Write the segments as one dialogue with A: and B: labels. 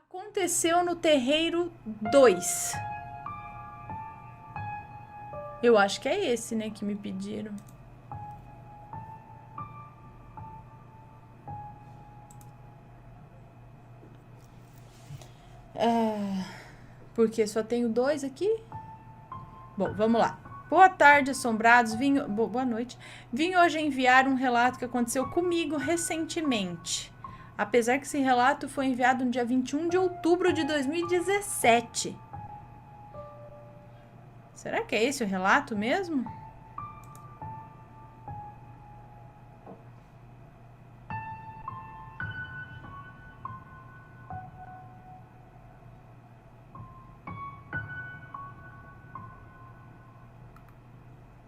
A: Aconteceu no terreiro 2. Eu acho que é esse, né, que me pediram. Porque só tenho 2 aqui. Bom, vamos lá. Boa tarde, assombrados. Boa noite. Vim hoje enviar um relato que aconteceu comigo recentemente. Apesar que esse relato foi enviado no dia 21 de outubro de 2017. Será que é esse o relato mesmo?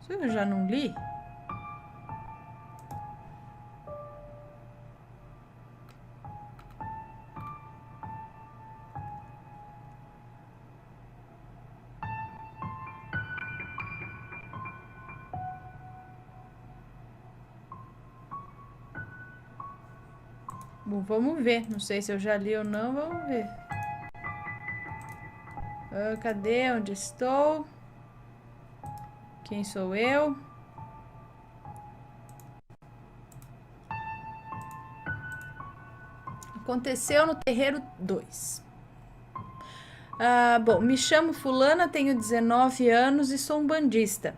A: Será que eu já não li? Bom, vamos ver. Não sei se eu já li ou não. Vamos ver. Cadê? Onde estou? Quem sou eu? Aconteceu no terreiro 2. Bom, me chamo fulana, tenho 19 anos e sou umbandista.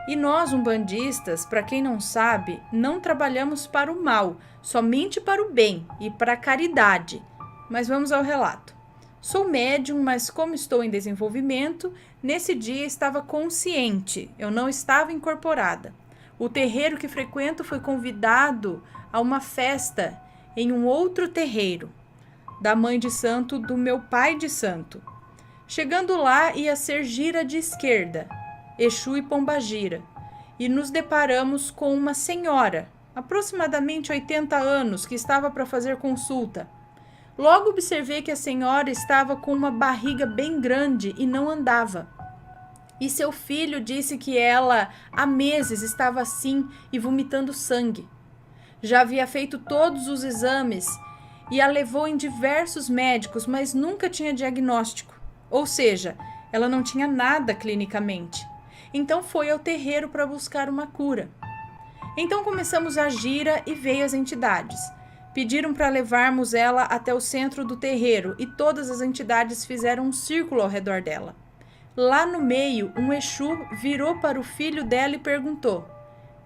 A: E nós, umbandistas, para quem não sabe, não trabalhamos para o mal, somente para o bem e para a caridade. Mas vamos ao relato. Sou médium, mas como estou em desenvolvimento, nesse dia estava consciente, eu não estava incorporada. O terreiro que frequento foi convidado a uma festa em um outro terreiro, da mãe de santo do meu pai de santo. Chegando lá, ia ser gira de esquerda, Exu e Pombagira, e nos deparamos com uma senhora, aproximadamente 80 anos, que estava para fazer consulta. Logo observei que a senhora estava com uma barriga bem grande e não andava. E seu filho disse que ela, há meses, estava assim e vomitando sangue. Já havia feito todos os exames e a levou em diversos médicos, mas nunca tinha diagnóstico. Ou seja, ela não tinha nada clinicamente. Então foi ao terreiro para buscar uma cura. Então começamos a gira e veio as entidades. Pediram para levarmos ela até o centro do terreiro e todas as entidades fizeram um círculo ao redor dela. Lá no meio, um Exu virou para o filho dela e perguntou: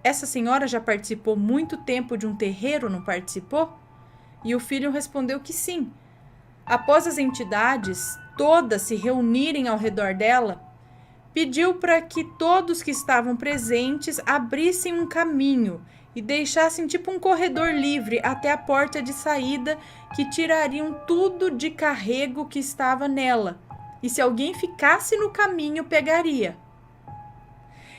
A: essa senhora já participou muito tempo de um terreiro, não participou? E o filho respondeu que sim. Após as entidades todas se reunirem ao redor dela, pediu para que todos que estavam presentes abrissem um caminho e deixassem tipo um corredor livre até a porta de saída, que tirariam tudo de carrego que estava nela. E se alguém ficasse no caminho, pegaria.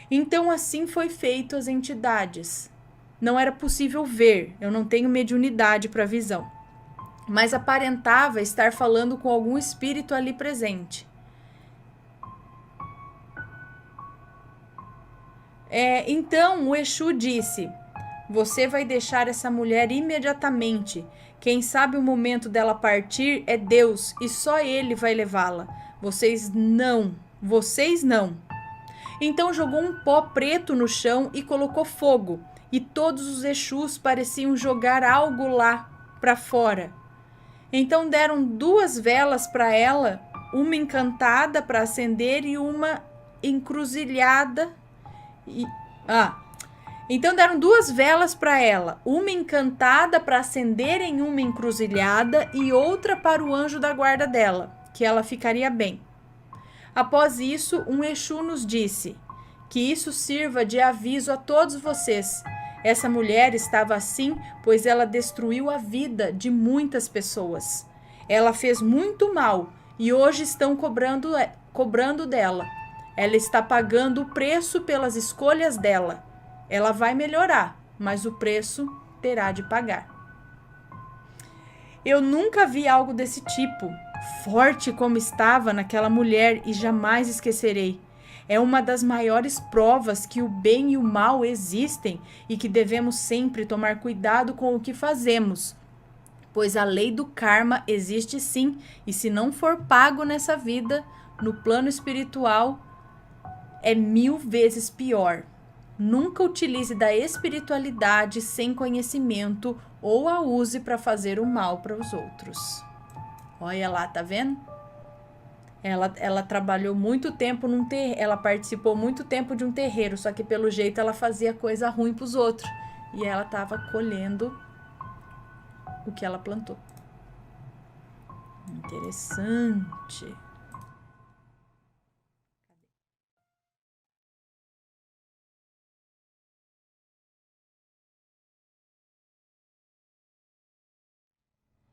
A: Então assim foi feito as entidades. Não era possível ver, eu não tenho mediunidade para visão, mas aparentava estar falando com algum espírito ali presente. Então o Exu disse: você vai deixar essa mulher imediatamente. Quem sabe o momento dela partir é Deus e só Ele vai levá-la. Vocês não. Então jogou um pó preto no chão e colocou fogo. E todos os Exus pareciam jogar algo lá para fora. Então deram 2 velas para ela, uma encantada para acender e uma encruzilhada. Então deram 2 velas para ela, uma encantada para acender em uma encruzilhada e outra para o anjo da guarda dela, que ela ficaria bem. Após isso, um Exu nos disse: que isso sirva de aviso a todos vocês. Essa mulher estava assim, pois ela destruiu a vida de muitas pessoas. Ela fez muito mal e hoje estão cobrando dela. Ela está pagando o preço pelas escolhas dela. Ela vai melhorar, mas o preço terá de pagar. Eu nunca vi algo desse tipo, forte como estava naquela mulher, e jamais esquecerei. É uma das maiores provas que o bem e o mal existem e que devemos sempre tomar cuidado com o que fazemos, pois a lei do karma existe sim, e se não for pago nessa vida, no plano espiritual é 1000 vezes pior. Nunca utilize da espiritualidade sem conhecimento ou a use para fazer o mal para os outros. Olha lá, tá vendo? Ela trabalhou muito tempo num terreiro, ela participou muito tempo de um terreiro, só que pelo jeito ela fazia coisa ruim para os outros. E ela estava colhendo o que ela plantou. Interessante.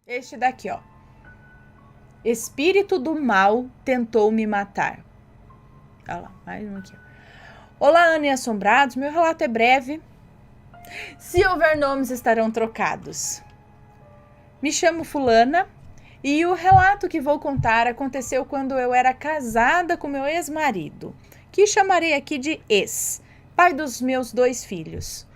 A: Este daqui, ó. Espírito do mal tentou me matar. Olha lá, mais um aqui. Olá, Ana e assombrados. Meu relato é breve. Se houver nomes, estarão trocados. Me chamo Fulana e o relato que vou contar aconteceu quando eu era casada com meu ex-marido, que chamarei aqui de ex, pai dos meus 2 filhos.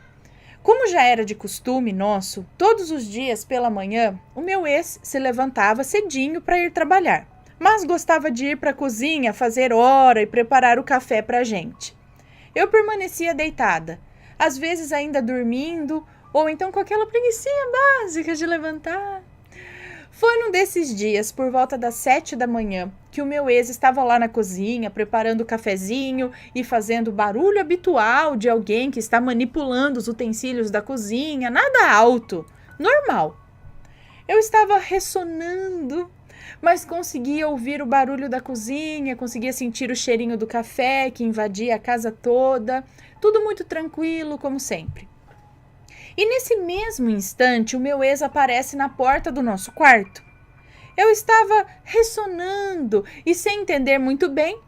A: Como já era de costume nosso, todos os dias pela manhã, o meu ex se levantava cedinho para ir trabalhar, mas gostava de ir para a cozinha fazer hora e preparar o café para a gente. Eu permanecia deitada, às vezes ainda dormindo, ou então com aquela preguicinha básica de levantar. Foi num desses dias, por volta das 7 da manhã, que o meu ex estava lá na cozinha, preparando o cafezinho e fazendo o barulho habitual de alguém que está manipulando os utensílios da cozinha, nada alto, normal. Eu estava ressonando, mas conseguia ouvir o barulho da cozinha, conseguia sentir o cheirinho do café que invadia a casa toda, tudo muito tranquilo, como sempre. E nesse mesmo instante, o meu ex aparece na porta do nosso quarto. Eu estava ressonando e sem entender muito bem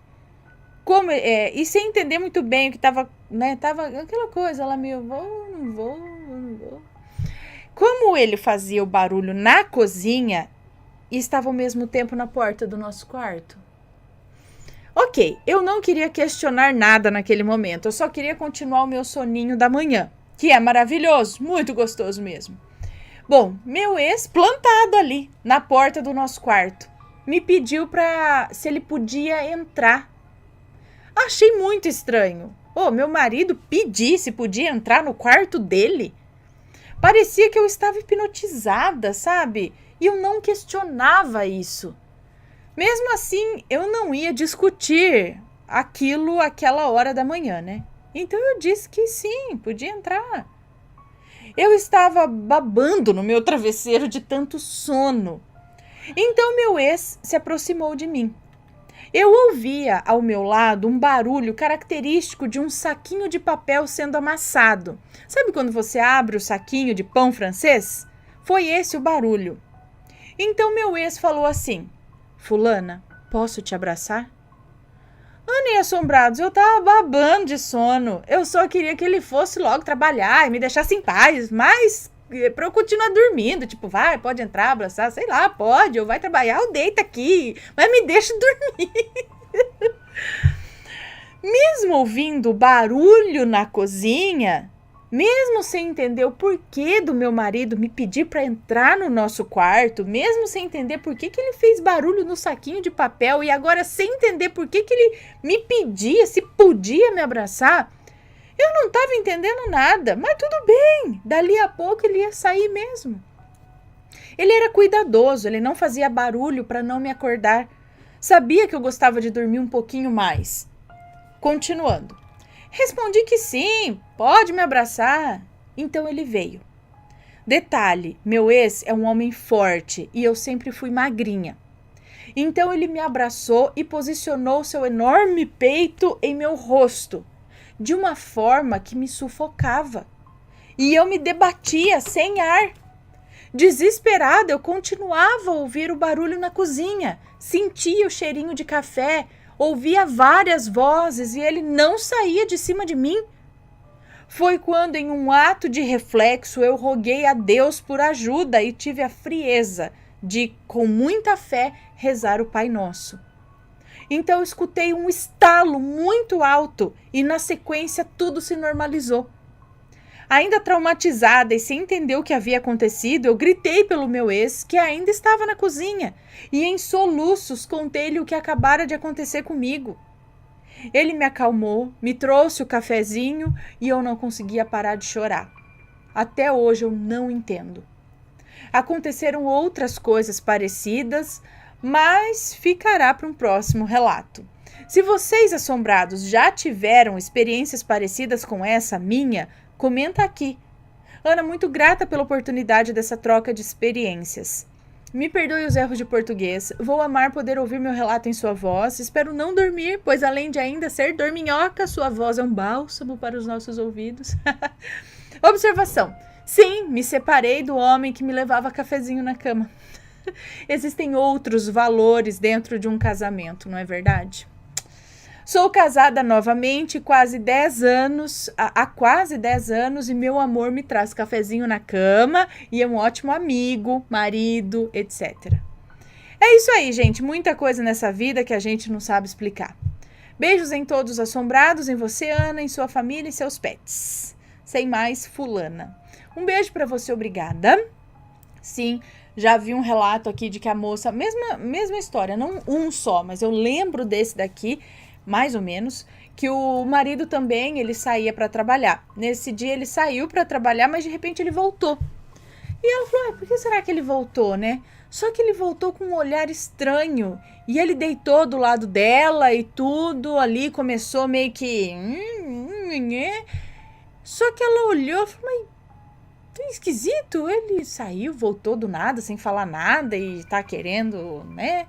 A: o que estava, né? Tava aquela coisa lá meio, não vou. Como ele fazia o barulho na cozinha e estava ao mesmo tempo na porta do nosso quarto. Ok, eu não queria questionar nada naquele momento, eu só queria continuar o meu soninho da manhã. Que é maravilhoso, muito gostoso mesmo. Bom, meu ex, plantado ali, na porta do nosso quarto, me pediu se ele podia entrar. Achei muito estranho. Meu marido pedir se podia entrar no quarto dele. Parecia que eu estava hipnotizada, sabe? E eu não questionava isso. Mesmo assim, eu não ia discutir aquela hora da manhã, né? Então eu disse que sim, podia entrar. Eu estava babando no meu travesseiro de tanto sono. Então meu ex se aproximou de mim. Eu ouvia ao meu lado um barulho característico de um saquinho de papel sendo amassado. Sabe quando você abre o saquinho de pão francês? Foi esse o barulho. Então meu ex falou assim: Fulana, posso te abraçar? Ana e assombrados, eu tava babando de sono. Eu só queria que ele fosse logo trabalhar e me deixasse em paz, mas pra eu continuar dormindo, tipo, vai, pode entrar, abraçar, sei lá, pode, ou vai trabalhar, ou deita aqui, mas me deixa dormir. Mesmo ouvindo barulho na cozinha, mesmo sem entender o porquê do meu marido me pedir para entrar no nosso quarto, mesmo sem entender por que ele fez barulho no saquinho de papel e agora sem entender por que ele me pedia se podia me abraçar, eu não estava entendendo nada, mas tudo bem, dali a pouco ele ia sair mesmo. Ele era cuidadoso, ele não fazia barulho para não me acordar, sabia que eu gostava de dormir um pouquinho mais. Continuando. Respondi que sim, pode me abraçar. Então ele veio. Detalhe, meu ex é um homem forte e eu sempre fui magrinha. Então ele me abraçou e posicionou seu enorme peito em meu rosto, de uma forma que me sufocava. E eu me debatia sem ar. Desesperada, eu continuava a ouvir o barulho na cozinha, sentia o cheirinho de café, ouvia várias vozes e ele não saía de cima de mim. Foi quando, em um ato de reflexo, eu roguei a Deus por ajuda e tive a frieza de, com muita fé, rezar o Pai Nosso. Então escutei um estalo muito alto e, na sequência, tudo se normalizou. Ainda traumatizada e sem entender o que havia acontecido, eu gritei pelo meu ex, que ainda estava na cozinha, e em soluços contei-lhe o que acabara de acontecer comigo. Ele me acalmou, me trouxe o cafezinho e eu não conseguia parar de chorar. Até hoje eu não entendo. Aconteceram outras coisas parecidas, mas ficará para um próximo relato. Se vocês, assombrados, já tiveram experiências parecidas com essa minha, comenta aqui. Ana, muito grata pela oportunidade dessa troca de experiências. Me perdoe os erros de português. Vou amar poder ouvir meu relato em sua voz. Espero não dormir, pois além de ainda ser dorminhoca, sua voz é um bálsamo para os nossos ouvidos. Observação. Sim, me separei do homem que me levava cafezinho na cama. Existem outros valores dentro de um casamento, não é verdade? Sou casada novamente quase 10 anos, há quase 10 anos, e meu amor me traz cafezinho na cama e é um ótimo amigo, marido, etc. É isso aí, gente. Muita coisa nessa vida que a gente não sabe explicar. Beijos em todos os assombrados, em você, Ana, em sua família e seus pets. Sem mais, fulana. Um beijo pra você, obrigada. Sim, já vi um relato aqui de que a moça, mesma história, não um só, mas eu lembro desse daqui, mais ou menos, que o marido também, ele saía para trabalhar. Nesse dia ele saiu para trabalhar, mas de repente ele voltou. E ela falou, por que será que ele voltou, né? Só que ele voltou com um olhar estranho. E ele deitou do lado dela e tudo ali, começou meio que... Só que ela olhou e falou, mas esquisito, ele saiu, voltou do nada, sem falar nada e tá querendo, né?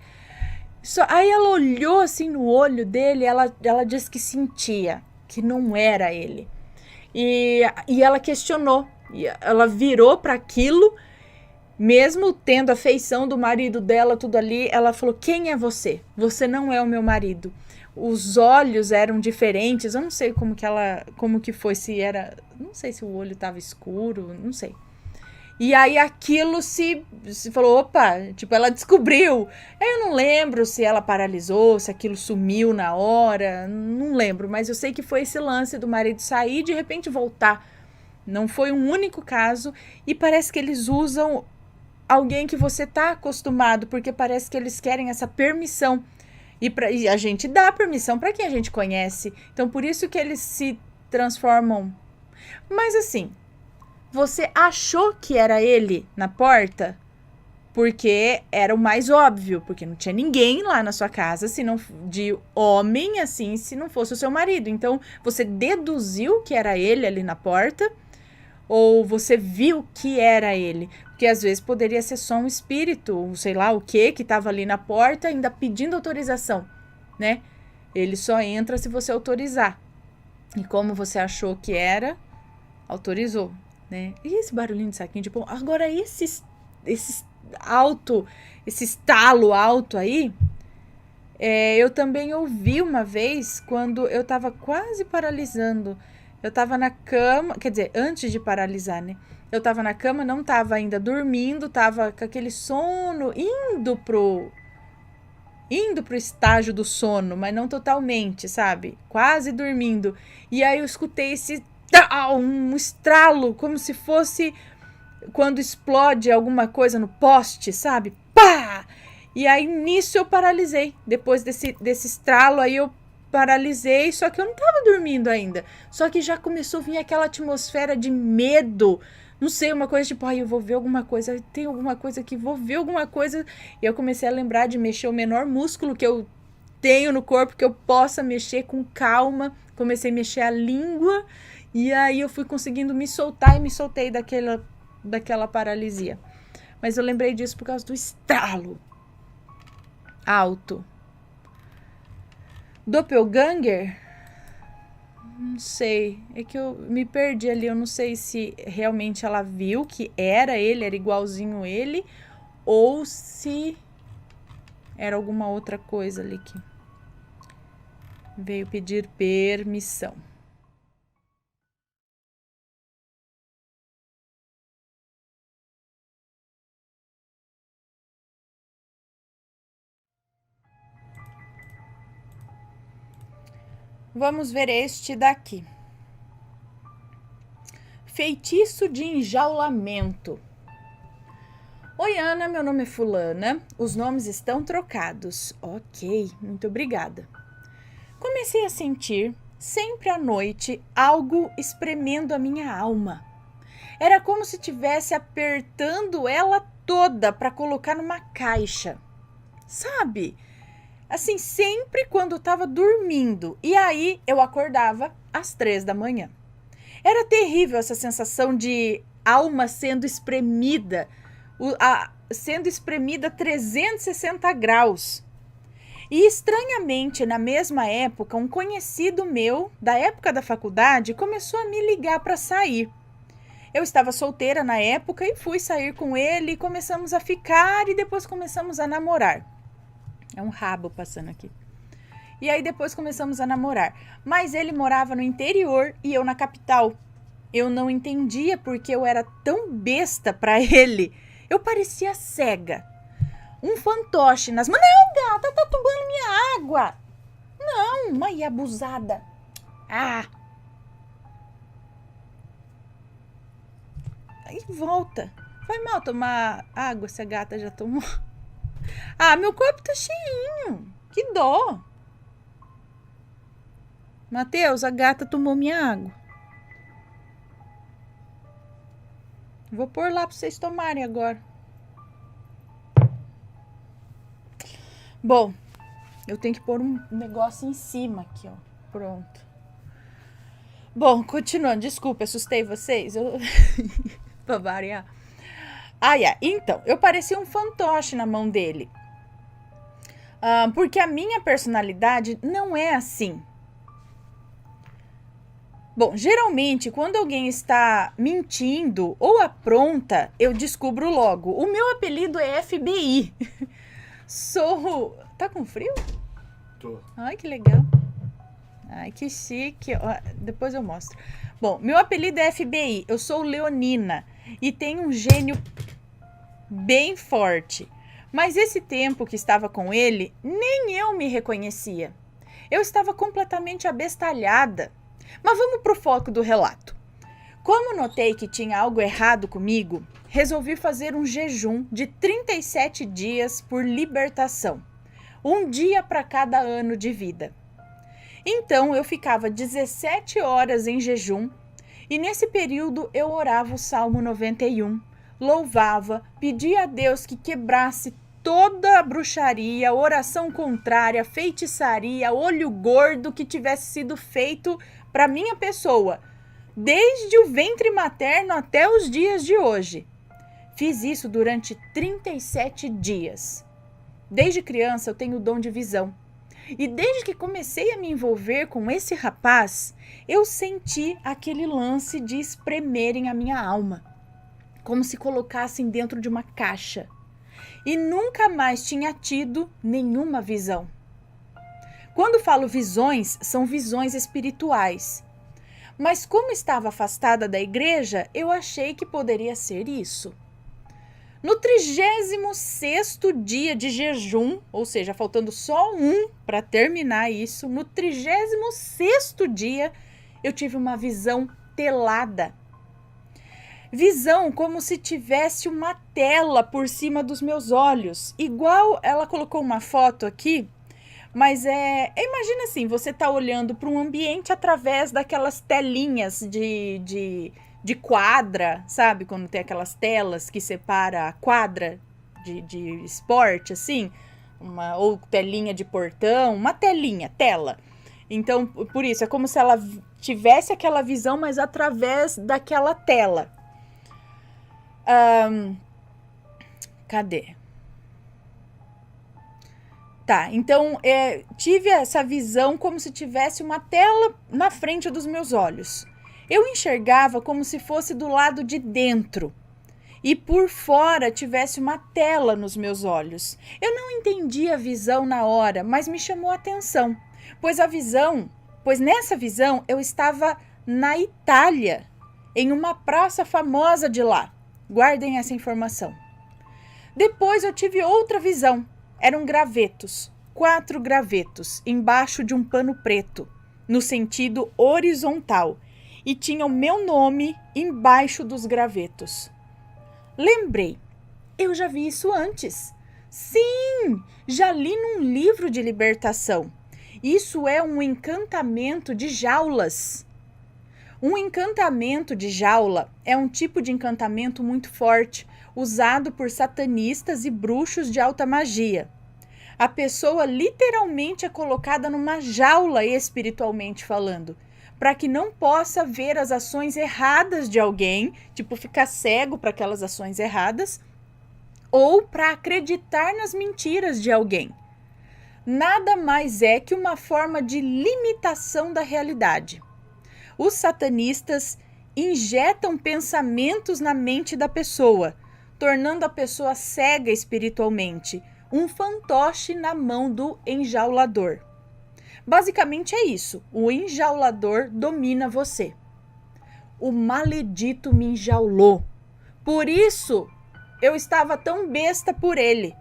A: Aí ela olhou assim no olho dele, ela disse que sentia que não era ele. E ela questionou, e ela virou para aquilo, mesmo tendo a feição do marido dela, tudo ali, ela falou, quem é você? Você não é o meu marido. Os olhos eram diferentes, eu não sei como que foi, se era, não sei se o olho estava escuro, não sei. E aí aquilo se falou, opa, tipo, ela descobriu. Eu não lembro se ela paralisou, se aquilo sumiu na hora, não lembro, mas eu sei que foi esse lance do marido sair e de repente voltar. Não foi um único caso e parece que eles usam alguém que você tá acostumado, porque parece que eles querem essa permissão. E a gente dá permissão para quem a gente conhece. Então por isso que eles se transformam. Mas assim, você achou que era ele na porta? Porque era o mais óbvio, porque não tinha ninguém lá na sua casa, se não de homem, assim, se não fosse o seu marido. Então, você deduziu que era ele ali na porta, ou você viu que era ele? Porque às vezes poderia ser só um espírito, sei lá o que estava ali na porta, ainda pedindo autorização, né? Ele só entra se você autorizar. E como você achou que era, autorizou. Né? E esse barulhinho de saquinho de pão? Agora esse estalo alto aí, eu também ouvi uma vez quando eu tava quase paralisando. Eu tava na cama, quer dizer, antes de paralisar, né? Eu tava na cama, não tava ainda dormindo, tava com aquele sono, indo pro estágio do sono, mas não totalmente, sabe? Quase dormindo. E aí eu escutei um estralo, como se fosse quando explode alguma coisa no poste, sabe? Pá! E aí nisso eu paralisei. Depois desse estralo aí eu paralisei, só que eu não tava dormindo ainda. Só que já começou a vir aquela atmosfera de medo. Não sei, uma coisa tipo, eu vou ver alguma coisa, tem alguma coisa aqui, vou ver alguma coisa. E eu comecei a lembrar de mexer o menor músculo que eu tenho no corpo, que eu possa mexer com calma. Comecei a mexer a língua. E aí eu fui conseguindo me soltar e me soltei daquela paralisia. Mas eu lembrei disso por causa do estralo alto. Doppelganger? Não sei. É que eu me perdi ali. Eu não sei se realmente ela viu que era ele, era igualzinho ele, ou se era alguma outra coisa ali que veio pedir permissão. Vamos ver este daqui. Feitiço de enjaulamento. Oi, Ana, meu nome é fulana. Os nomes estão trocados. Ok, muito obrigada. Comecei a sentir, sempre à noite, algo espremendo a minha alma. Era como se estivesse apertando ela toda para colocar numa caixa. Sabe? Assim, sempre quando estava dormindo. E aí eu acordava às 3 da manhã. Era terrível essa sensação de alma sendo espremida, sendo espremida 360 graus. E estranhamente, na mesma época, um conhecido meu, da época da faculdade, começou a me ligar para sair. Eu estava solteira na época e fui sair com ele, começamos a ficar e depois começamos a namorar. É um rabo passando aqui. E aí depois começamos a namorar. Mas ele morava no interior e eu na capital. Eu não entendia porque eu era tão besta pra ele. Eu parecia cega. Um fantoche nas mãos. Não, gata, tá tomando minha água. Não, mãe abusada. Aí volta. Foi mal tomar água se a gata já tomou. Meu copo tá cheinho. Que dó. Mateus, a gata tomou minha água. Vou pôr lá para vocês tomarem agora. Bom, eu tenho que pôr um negócio em cima aqui, ó. Pronto. Bom, continuando. Desculpa, assustei vocês. Pra variar. Então, eu parecia um fantoche na mão dele. Porque a minha personalidade não é assim. Bom, geralmente, quando alguém está mentindo ou apronta, eu descubro logo. O meu apelido é FBI. Tá com frio?
B: Tô.
A: Ai, que legal. Ai, que chique. Depois eu mostro. Bom, meu apelido é FBI. Eu sou leonina e tenho um gênio bem forte. Mas esse tempo que estava com ele, nem eu me reconhecia. Eu estava completamente abestalhada. Mas vamos pro foco do relato. Como notei que tinha algo errado comigo, resolvi fazer um jejum de 37 dias por libertação. Um dia para cada ano de vida. Então, eu ficava 17 horas em jejum e nesse período eu orava o Salmo 91, louvava, pedia a Deus que quebrasse toda a bruxaria, oração contrária, feitiçaria, olho gordo que tivesse sido feito para minha pessoa, desde o ventre materno até os dias de hoje. Fiz isso durante 37 dias. Desde criança eu tenho o dom de visão. E desde que comecei a me envolver com esse rapaz, eu senti aquele lance de espremerem a minha alma, como se colocassem dentro de uma caixa. E nunca mais tinha tido nenhuma visão. Quando falo visões, são visões espirituais. Mas como estava afastada da igreja, eu achei que poderia ser isso. No 36º dia de jejum, ou seja, faltando só um para terminar isso, no 36º dia, eu tive uma visão telada. Visão como se tivesse uma tela por cima dos meus olhos. Igual ela colocou uma foto aqui, mas imagina assim, você tá olhando para um ambiente através daquelas telinhas de quadra, sabe? Quando tem aquelas telas que separa a quadra de esporte, assim, ou telinha de portão, uma tela. Então, por isso, é como se ela tivesse aquela visão, mas através daquela tela. Cadê? Tá, então tive essa visão como se tivesse uma tela na frente dos meus olhos. Eu enxergava como se fosse do lado de dentro e por fora tivesse uma tela nos meus olhos. Eu não entendi a visão na hora, mas me chamou a atenção, pois nessa visão eu estava na Itália, em uma praça famosa de lá. Guardem essa informação. Depois eu tive outra visão. Eram gravetos, 4 gravetos, embaixo de um pano preto, no sentido horizontal. e tinha o meu nome embaixo dos gravetos. Lembrei, eu já vi isso antes. Sim, já li num livro de libertação. Isso é um encantamento de jaulas. Um encantamento de jaula é um tipo de encantamento muito forte, usado por satanistas e bruxos de alta magia. A pessoa literalmente é colocada numa jaula espiritualmente falando, para que não possa ver as ações erradas de alguém, tipo ficar cego para aquelas ações erradas, ou para acreditar nas mentiras de alguém. Nada mais é que uma forma de limitação da realidade. Os satanistas injetam pensamentos na mente da pessoa, tornando a pessoa cega espiritualmente, um fantoche na mão do enjaulador. Basicamente é isso, o enjaulador domina você. O maledito me enjaulou, por isso eu estava tão besta por ele.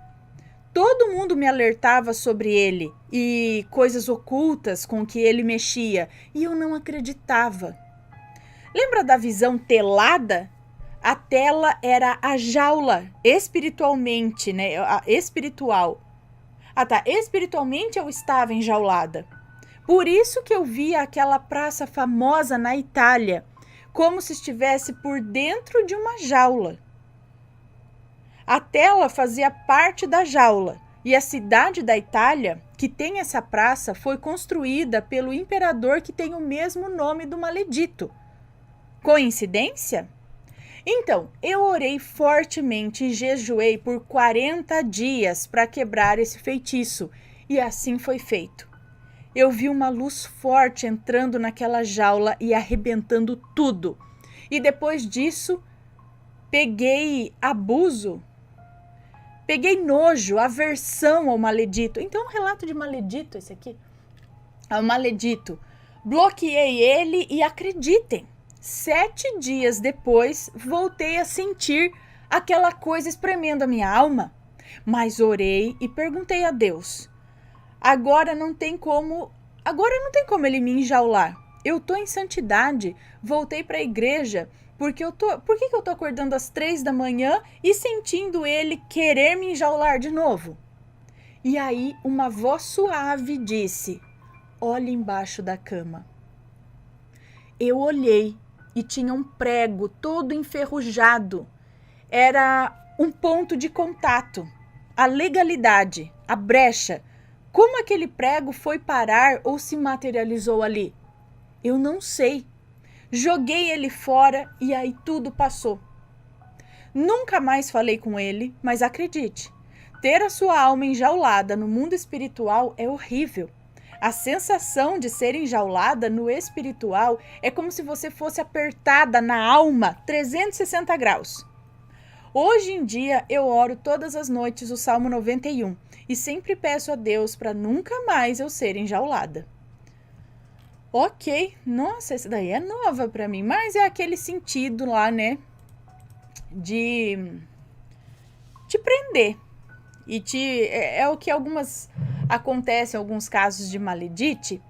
A: Todo mundo me alertava sobre ele e coisas ocultas com que ele mexia, e eu não acreditava. Lembra da visão telada? A tela era a jaula, espiritualmente, né? Espiritual. Espiritualmente eu estava enjaulada. Por isso que eu via aquela praça famosa na Itália, como se estivesse por dentro de uma jaula. A tela fazia parte da jaula, e a cidade da Itália, que tem essa praça, foi construída pelo imperador que tem o mesmo nome do maledito. Coincidência? Então, eu orei fortemente e jejuei por 40 dias para quebrar esse feitiço, e assim foi feito. Eu vi uma luz forte entrando naquela jaula e arrebentando tudo. E depois disso, peguei nojo, aversão ao maledito. Então, um relato de maledito esse aqui. Ao maledito. Bloqueei ele e acreditem, 7 dias depois, voltei a sentir aquela coisa espremendo a minha alma. Mas orei e perguntei a Deus. Agora não tem como ele me enjaular. Eu tô em santidade, voltei para a igreja. Por que eu tô acordando às 3 da manhã e sentindo ele querer me enjaular de novo? E aí uma voz suave disse, olhe embaixo da cama. Eu olhei e tinha um prego todo enferrujado. Era um ponto de contato, a legalidade, a brecha. Como aquele prego foi parar ou se materializou ali? Eu não sei. Joguei ele fora e aí tudo passou. Nunca mais falei com ele, mas acredite, ter a sua alma enjaulada no mundo espiritual é horrível. A sensação de ser enjaulada no espiritual é como se você fosse apertada na alma 360 graus. Hoje em dia eu oro todas as noites o Salmo 91 e sempre peço a Deus para nunca mais eu ser enjaulada. Ok, nossa, essa daí é nova para mim, mas é aquele sentido lá, né, de te prender. É o que acontece em alguns casos de maledite,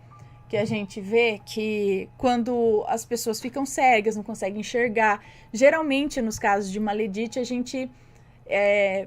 A: que a gente vê que quando as pessoas ficam cegas, não conseguem enxergar, geralmente nos casos de maledite a gente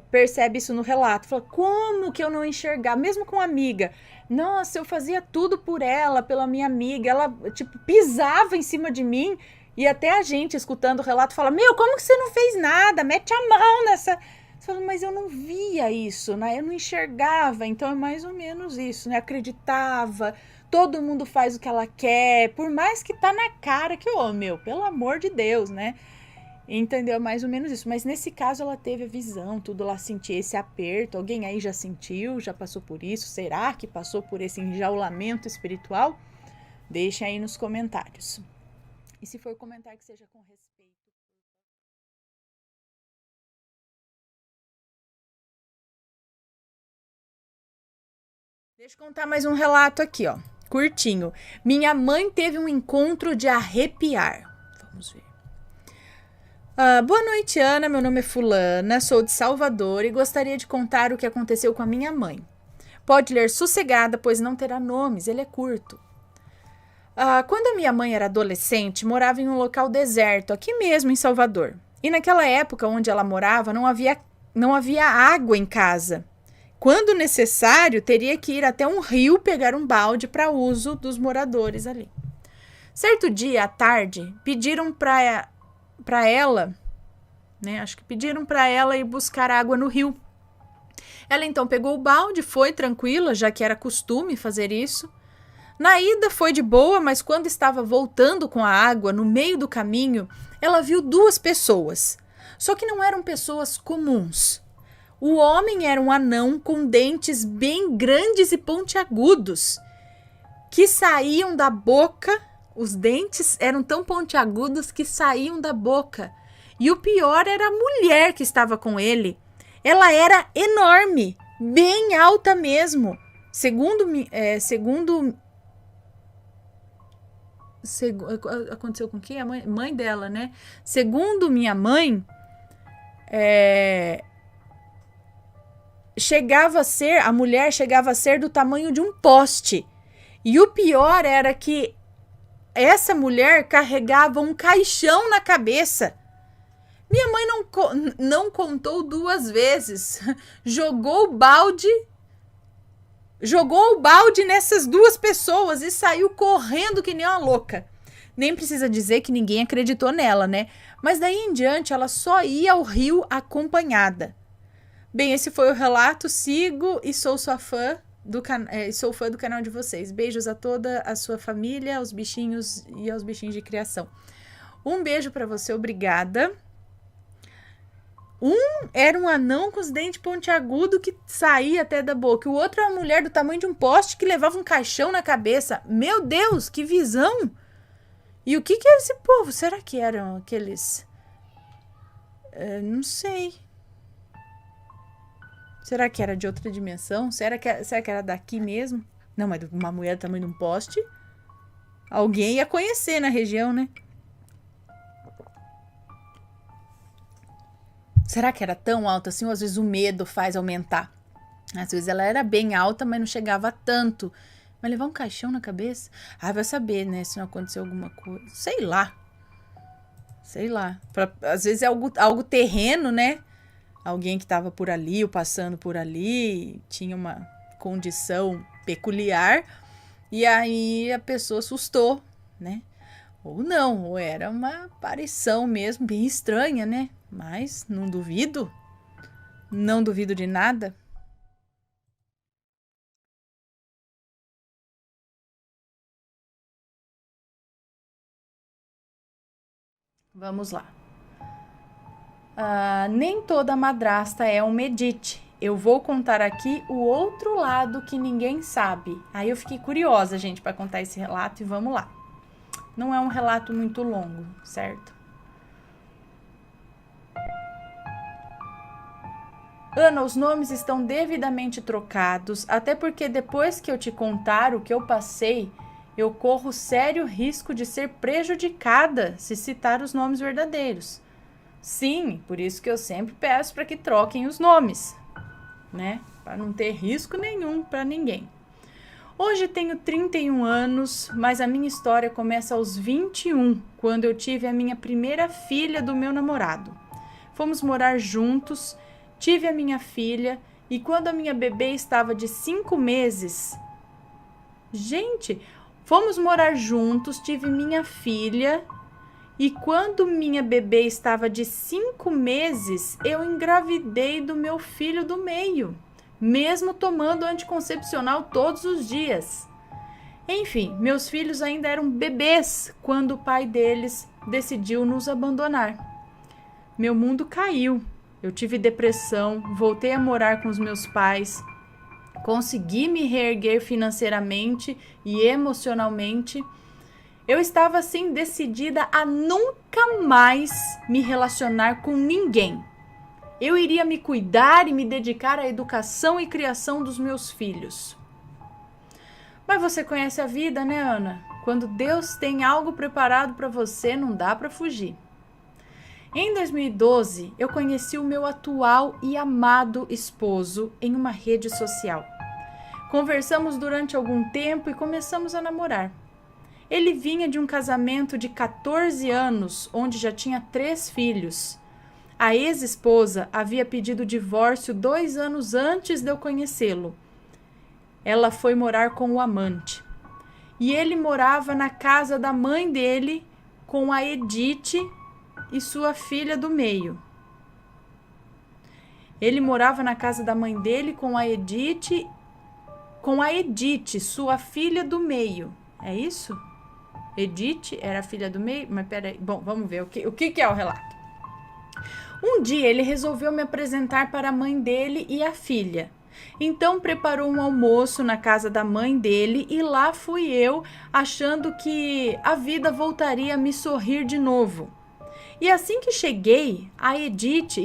A: percebe isso no relato, fala, como que eu não enxergar, mesmo com amiga, nossa, eu fazia tudo por ela, pela minha amiga, ela tipo pisava em cima de mim, e até a gente escutando o relato fala, meu, como que você não fez nada, mete a mão nessa... Você fala, mas eu não via isso, né? Eu não enxergava, então é mais ou menos isso, né? Acreditava, todo mundo faz o que ela quer, por mais que tá na cara que, meu, pelo amor de Deus, né? Entendeu? É mais ou menos isso. Mas nesse caso ela teve a visão, tudo, ela sentia esse aperto. Alguém aí já sentiu, já passou por isso? Será que passou por esse enjaulamento espiritual? Deixem aí nos comentários. E se for comentar que seja com respeito. Deixa eu contar mais um relato aqui, ó. Curtinho. Minha mãe teve um encontro de arrepiar. Vamos ver. Boa noite, Ana. Meu nome é Fulana, sou de Salvador e gostaria de contar o que aconteceu com a minha mãe. Pode ler sossegada, pois não terá nomes, ele é curto. Quando a minha mãe era adolescente, morava em um local deserto, aqui mesmo em Salvador. E naquela época onde ela morava, não havia água em casa. Quando necessário, teria que ir até um rio pegar um balde para uso dos moradores ali. Certo dia à tarde, pediram para ela, né? Acho que pediram para ela ir buscar água no rio. Ela então pegou o balde, foi tranquila, já que era costume fazer isso. Na ida foi de boa, mas quando estava voltando com a água no meio do caminho, ela viu duas pessoas. Só que não eram pessoas comuns. O homem era um anão com dentes bem grandes e pontiagudos, que saíam da boca. Os dentes eram tão pontiagudos que saíam da boca. E o pior era a mulher que estava com ele. Ela era enorme, bem alta mesmo. Aconteceu com quem? A mãe dela, né? Segundo minha mãe, a mulher chegava a ser do tamanho de um poste. E o pior era que essa mulher carregava um caixão na cabeça. Minha mãe não contou duas vezes. Jogou o balde nessas duas pessoas e saiu correndo que nem uma louca. Nem precisa dizer que ninguém acreditou nela, né? Mas daí em diante ela só ia ao rio acompanhada. Bem, esse foi o relato. Sigo e sou sua fã sou fã do canal de vocês. Beijos a toda a sua família, aos bichinhos e aos bichinhos de criação. Um beijo para você, obrigada. Era um anão com os dentes pontiagudos que saía até da boca. O outro era uma mulher do tamanho de um poste que levava um caixão na cabeça. Meu Deus, que visão! E o que era esse povo? Será que eram aqueles... não sei. Será que era de outra dimensão? Será que era daqui mesmo? Não, mas uma mulher do tamanho de um poste? Alguém ia conhecer na região, né? Será que era tão alta assim? Ou às vezes o medo faz aumentar? Às vezes ela era bem alta, mas não chegava a tanto. Mas levar um caixão na cabeça? Vai saber, né? Se não aconteceu alguma coisa. Sei lá. Às vezes é algo terreno, né? Alguém que estava por ali ou passando por ali tinha uma condição peculiar. E aí a pessoa assustou, né? Ou não, ou era uma aparição mesmo, bem estranha, né? Mas não duvido de nada. Vamos lá. Nem toda madrasta é um Medite. Eu vou contar aqui o outro lado que ninguém sabe. Aí eu fiquei curiosa, gente, para contar esse relato e vamos lá. Não é um relato muito longo, certo? Ana, os nomes estão devidamente trocados, até porque depois que eu te contar o que eu passei, eu corro sério risco de ser prejudicada se citar os nomes verdadeiros. Sim, por isso que eu sempre peço para que troquem os nomes, né? Para não ter risco nenhum para ninguém. Hoje tenho 31 anos, mas a minha história começa aos 21, quando eu tive a minha primeira filha do meu namorado. Fomos morar juntos, tive a minha filha e quando a minha bebê estava de 5 meses... Gente, fomos morar juntos, tive minha filha e quando minha bebê estava de 5 meses, eu engravidei do meu filho do meio, mesmo tomando anticoncepcional todos os dias. Enfim, meus filhos ainda eram bebês quando o pai deles decidiu nos abandonar. Meu mundo caiu. Eu tive depressão, voltei a morar com os meus pais, consegui me reerguer financeiramente e emocionalmente. Eu estava assim decidida a nunca mais me relacionar com ninguém. Eu iria me cuidar e me dedicar à educação e criação dos meus filhos. Mas você conhece a vida, né, Ana? Quando Deus tem algo preparado para você, não dá para fugir. Em 2012, eu conheci o meu atual e amado esposo em uma rede social. Conversamos durante algum tempo e começamos a namorar. Ele vinha de um casamento de 14 anos, onde já tinha 3 filhos. A ex-esposa havia pedido divórcio 2 anos antes de eu conhecê-lo. Ela foi morar com o amante. E ele morava na casa da mãe dele com a Edith e sua filha do meio. Ele morava na casa da mãe dele com a Edith, sua filha do meio. É isso? Edith era a filha do meio? Mas peraí. Bom, vamos ver o que é o relato. Um dia ele resolveu me apresentar para a mãe dele e a filha. Então preparou um almoço na casa da mãe dele e lá fui eu, achando que a vida voltaria a me sorrir de novo. E assim que cheguei, a Edith...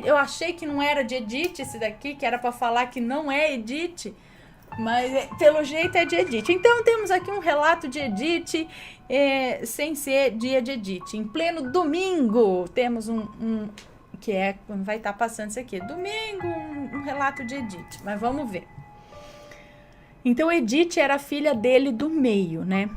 A: eu achei que não era de Edith esse daqui, que era para falar que não é Edith, mas pelo jeito é de Edith. Então temos aqui um relato de Edith, sem ser dia de Edith. Em pleno domingo, temos que vai estar passando isso aqui. Domingo, um relato de Edith, mas vamos ver. Então Edith era a filha dele do meio, né?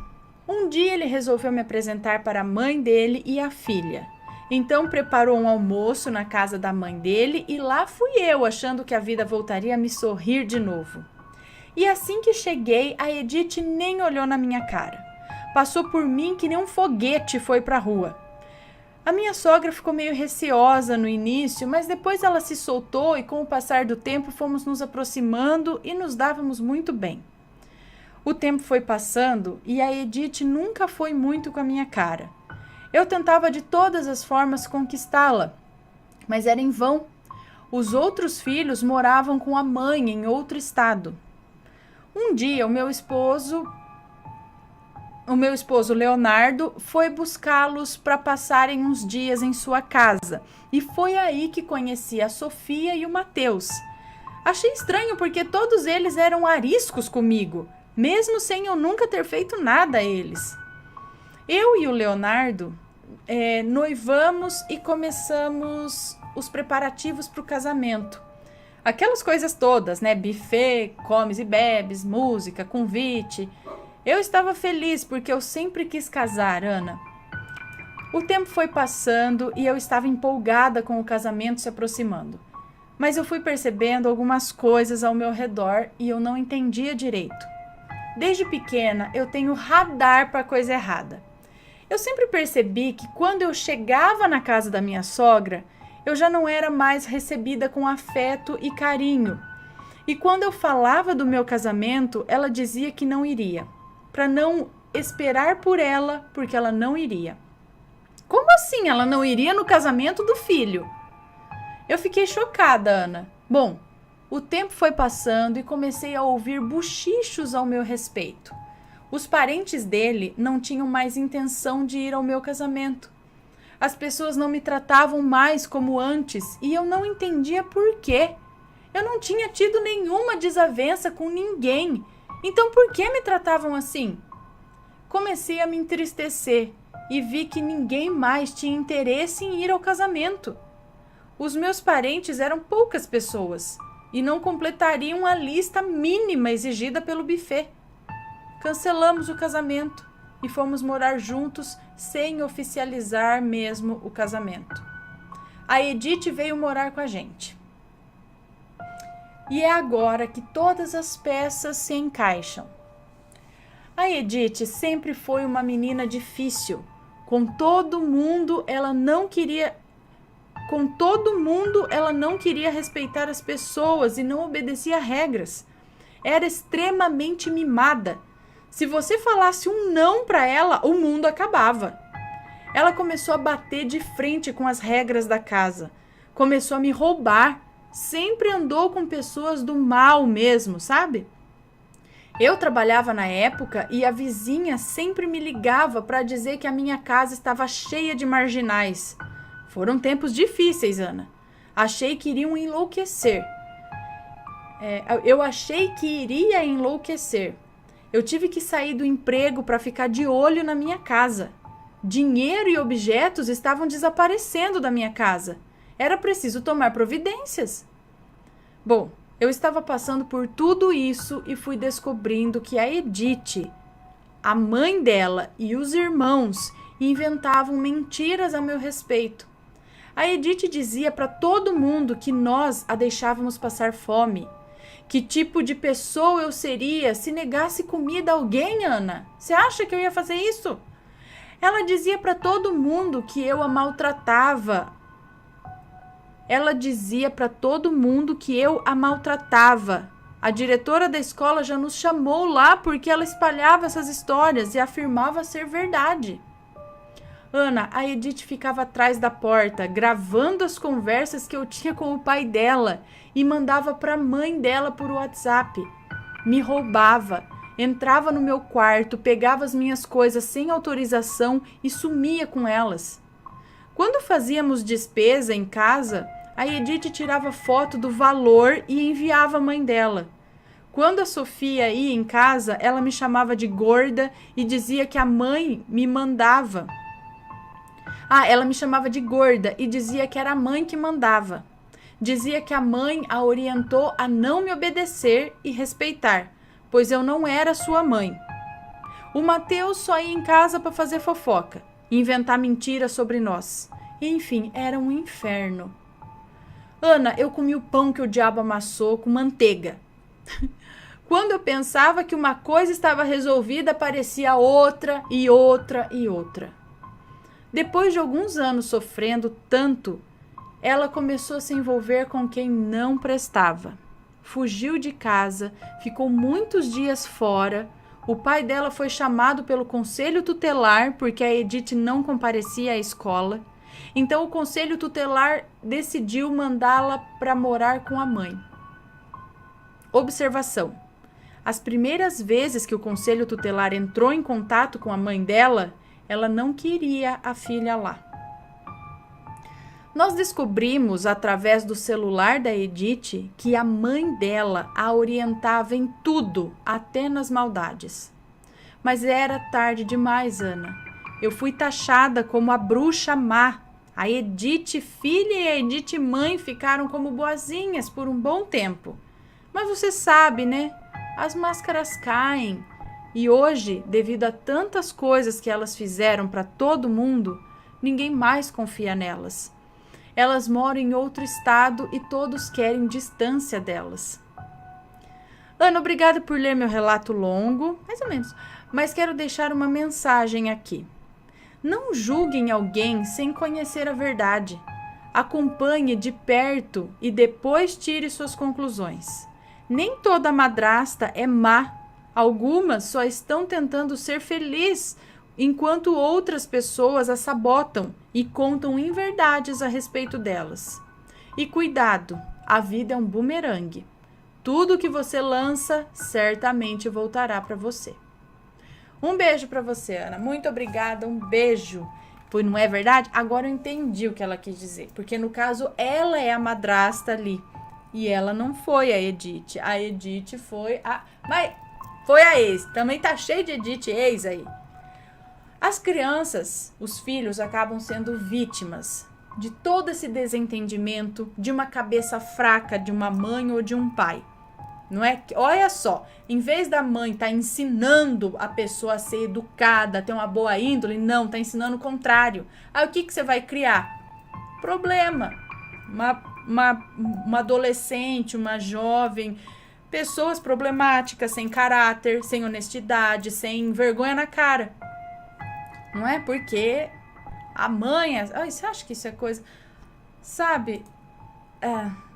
A: Um dia ele resolveu me apresentar para a mãe dele e a filha. Então preparou um almoço na casa da mãe dele e lá fui eu, achando que a vida voltaria a me sorrir de novo. E assim que cheguei, a Edith nem olhou na minha cara. Passou por mim que nem um foguete foi para a rua. A minha sogra ficou meio receosa no início, mas depois ela se soltou e com o passar do tempo fomos nos aproximando e nos dávamos muito bem. O tempo foi passando e a Edith nunca foi muito com a minha cara. Eu tentava de todas as formas conquistá-la, mas era em vão. Os outros filhos moravam com a mãe em outro estado. Um dia, o meu esposo Leonardo foi buscá-los para passarem uns dias em sua casa. E foi aí que conheci a Sofia e o Mateus. Achei estranho porque todos eles eram ariscos comigo, mesmo sem eu nunca ter feito nada a eles. Eu e o Leonardo noivamos e começamos os preparativos para o casamento. Aquelas coisas todas, né? Buffet, comes e bebes, música, convite. Eu estava feliz porque eu sempre quis casar, Ana. O tempo foi passando e eu estava empolgada com o casamento se aproximando. Mas eu fui percebendo algumas coisas ao meu redor e eu não entendia direito. Desde pequena eu tenho radar para coisa errada. Eu sempre percebi que quando eu chegava na casa da minha sogra, eu já não era mais recebida com afeto e carinho. E quando eu falava do meu casamento, ela dizia que não iria, para não esperar por ela, porque ela não iria. Como assim ela não iria no casamento do filho? Eu fiquei chocada, Ana. Bom, o tempo foi passando e comecei a ouvir buchichos ao meu respeito. Os parentes dele não tinham mais intenção de ir ao meu casamento. As pessoas não me tratavam mais como antes e eu não entendia por quê. Eu não tinha tido nenhuma desavença com ninguém. Então por que me tratavam assim? Comecei a me entristecer e vi que ninguém mais tinha interesse em ir ao casamento. Os meus parentes eram poucas pessoas e não completariam a lista mínima exigida pelo buffet. Cancelamos o casamento e fomos morar juntos sem oficializar mesmo o casamento. A Edith veio morar com a gente. E é agora que todas as peças se encaixam. A Edith sempre foi uma menina difícil. Com todo mundo ela não queria respeitar as pessoas e não obedecia regras. Era extremamente mimada. Se você falasse um não para ela, o mundo acabava. Ela começou a bater de frente com as regras da casa. Começou a me roubar. Sempre andou com pessoas do mal mesmo, sabe? Eu trabalhava na época e a vizinha sempre me ligava para dizer que a minha casa estava cheia de marginais. Foram tempos difíceis, Ana. Achei que iriam enlouquecer. Eu achei que iria enlouquecer. Eu tive que sair do emprego para ficar de olho na minha casa. Dinheiro e objetos estavam desaparecendo da minha casa. Era preciso tomar providências. Bom, eu estava passando por tudo isso e fui descobrindo que a Edith a mãe dela e os irmãos inventavam mentiras a meu respeito. A Edith dizia para todo mundo que nós a deixávamos passar fome. Que tipo de pessoa eu seria se negasse comida a alguém, Ana? Você acha que eu ia fazer isso? Ela dizia para todo mundo que eu a maltratava. A diretora da escola já nos chamou lá porque ela espalhava essas histórias e afirmava ser verdade. Ana, a Edith ficava atrás da porta, gravando as conversas que eu tinha com o pai dela e mandava para a mãe dela por WhatsApp. Me roubava, entrava no meu quarto, pegava as minhas coisas sem autorização e sumia com elas. Quando fazíamos despesa em casa, a Edith tirava foto do valor e enviava à mãe dela. Quando a Sofia ia em casa, ela me chamava de gorda e dizia que a mãe me mandava. Ela me chamava de gorda e dizia que era a mãe que mandava. Dizia que a mãe a orientou a não me obedecer e respeitar, pois eu não era sua mãe. O Mateus só ia em casa para fazer fofoca, inventar mentiras sobre nós. Enfim, era um inferno. Ana, eu comi o pão que o diabo amassou com manteiga. Quando eu pensava que uma coisa estava resolvida, aparecia outra e outra e outra. Depois de alguns anos sofrendo tanto, ela começou a se envolver com quem não prestava. Fugiu de casa, ficou muitos dias fora. O pai dela foi chamado pelo conselho tutelar porque a Edith não comparecia à escola. Então o conselho tutelar decidiu mandá-la para morar com a mãe. Observação: as primeiras vezes que o conselho tutelar entrou em contato com a mãe dela, ela não queria a filha lá. Nós descobrimos, através do celular da Edith, que a mãe dela a orientava em tudo, até nas maldades. Mas era tarde demais, Ana. Eu fui taxada como a bruxa má. A Edith filha e a Edith mãe ficaram como boazinhas por um bom tempo. Mas você sabe, né? As máscaras caem. E hoje, devido a tantas coisas que elas fizeram para todo mundo, ninguém mais confia nelas. Elas moram em outro estado e todos querem distância delas. Ana, obrigada por ler meu relato longo, mais ou menos, mas quero deixar uma mensagem aqui. Não julguem alguém sem conhecer a verdade. Acompanhe de perto e depois tire suas conclusões. Nem toda madrasta é má. Algumas só estão tentando ser felizes, enquanto outras pessoas a sabotam e contam inverdades a respeito delas. E cuidado, a vida é um bumerangue. Tudo que você lança certamente voltará para você. Um beijo para você, Ana. Muito obrigada, um beijo. Pois não é verdade? Agora eu entendi o que ela quis dizer. Porque no caso, ela é a madrasta ali. E ela não foi a Edith. A Edith foi a... Mas foi a ex. Também tá cheio de Edith ex aí. As crianças, os filhos, acabam sendo vítimas de todo esse desentendimento, de uma cabeça fraca de uma mãe ou de um pai. Não é? Olha só, em vez da mãe estar ensinando a pessoa a ser educada, a ter uma boa índole, não, está ensinando o contrário. Aí o que você vai criar? Problema. Uma adolescente, uma jovem, pessoas problemáticas, sem caráter, sem honestidade, sem vergonha na cara. Não é? Porque a mãe... você acha que isso é coisa... Sabe?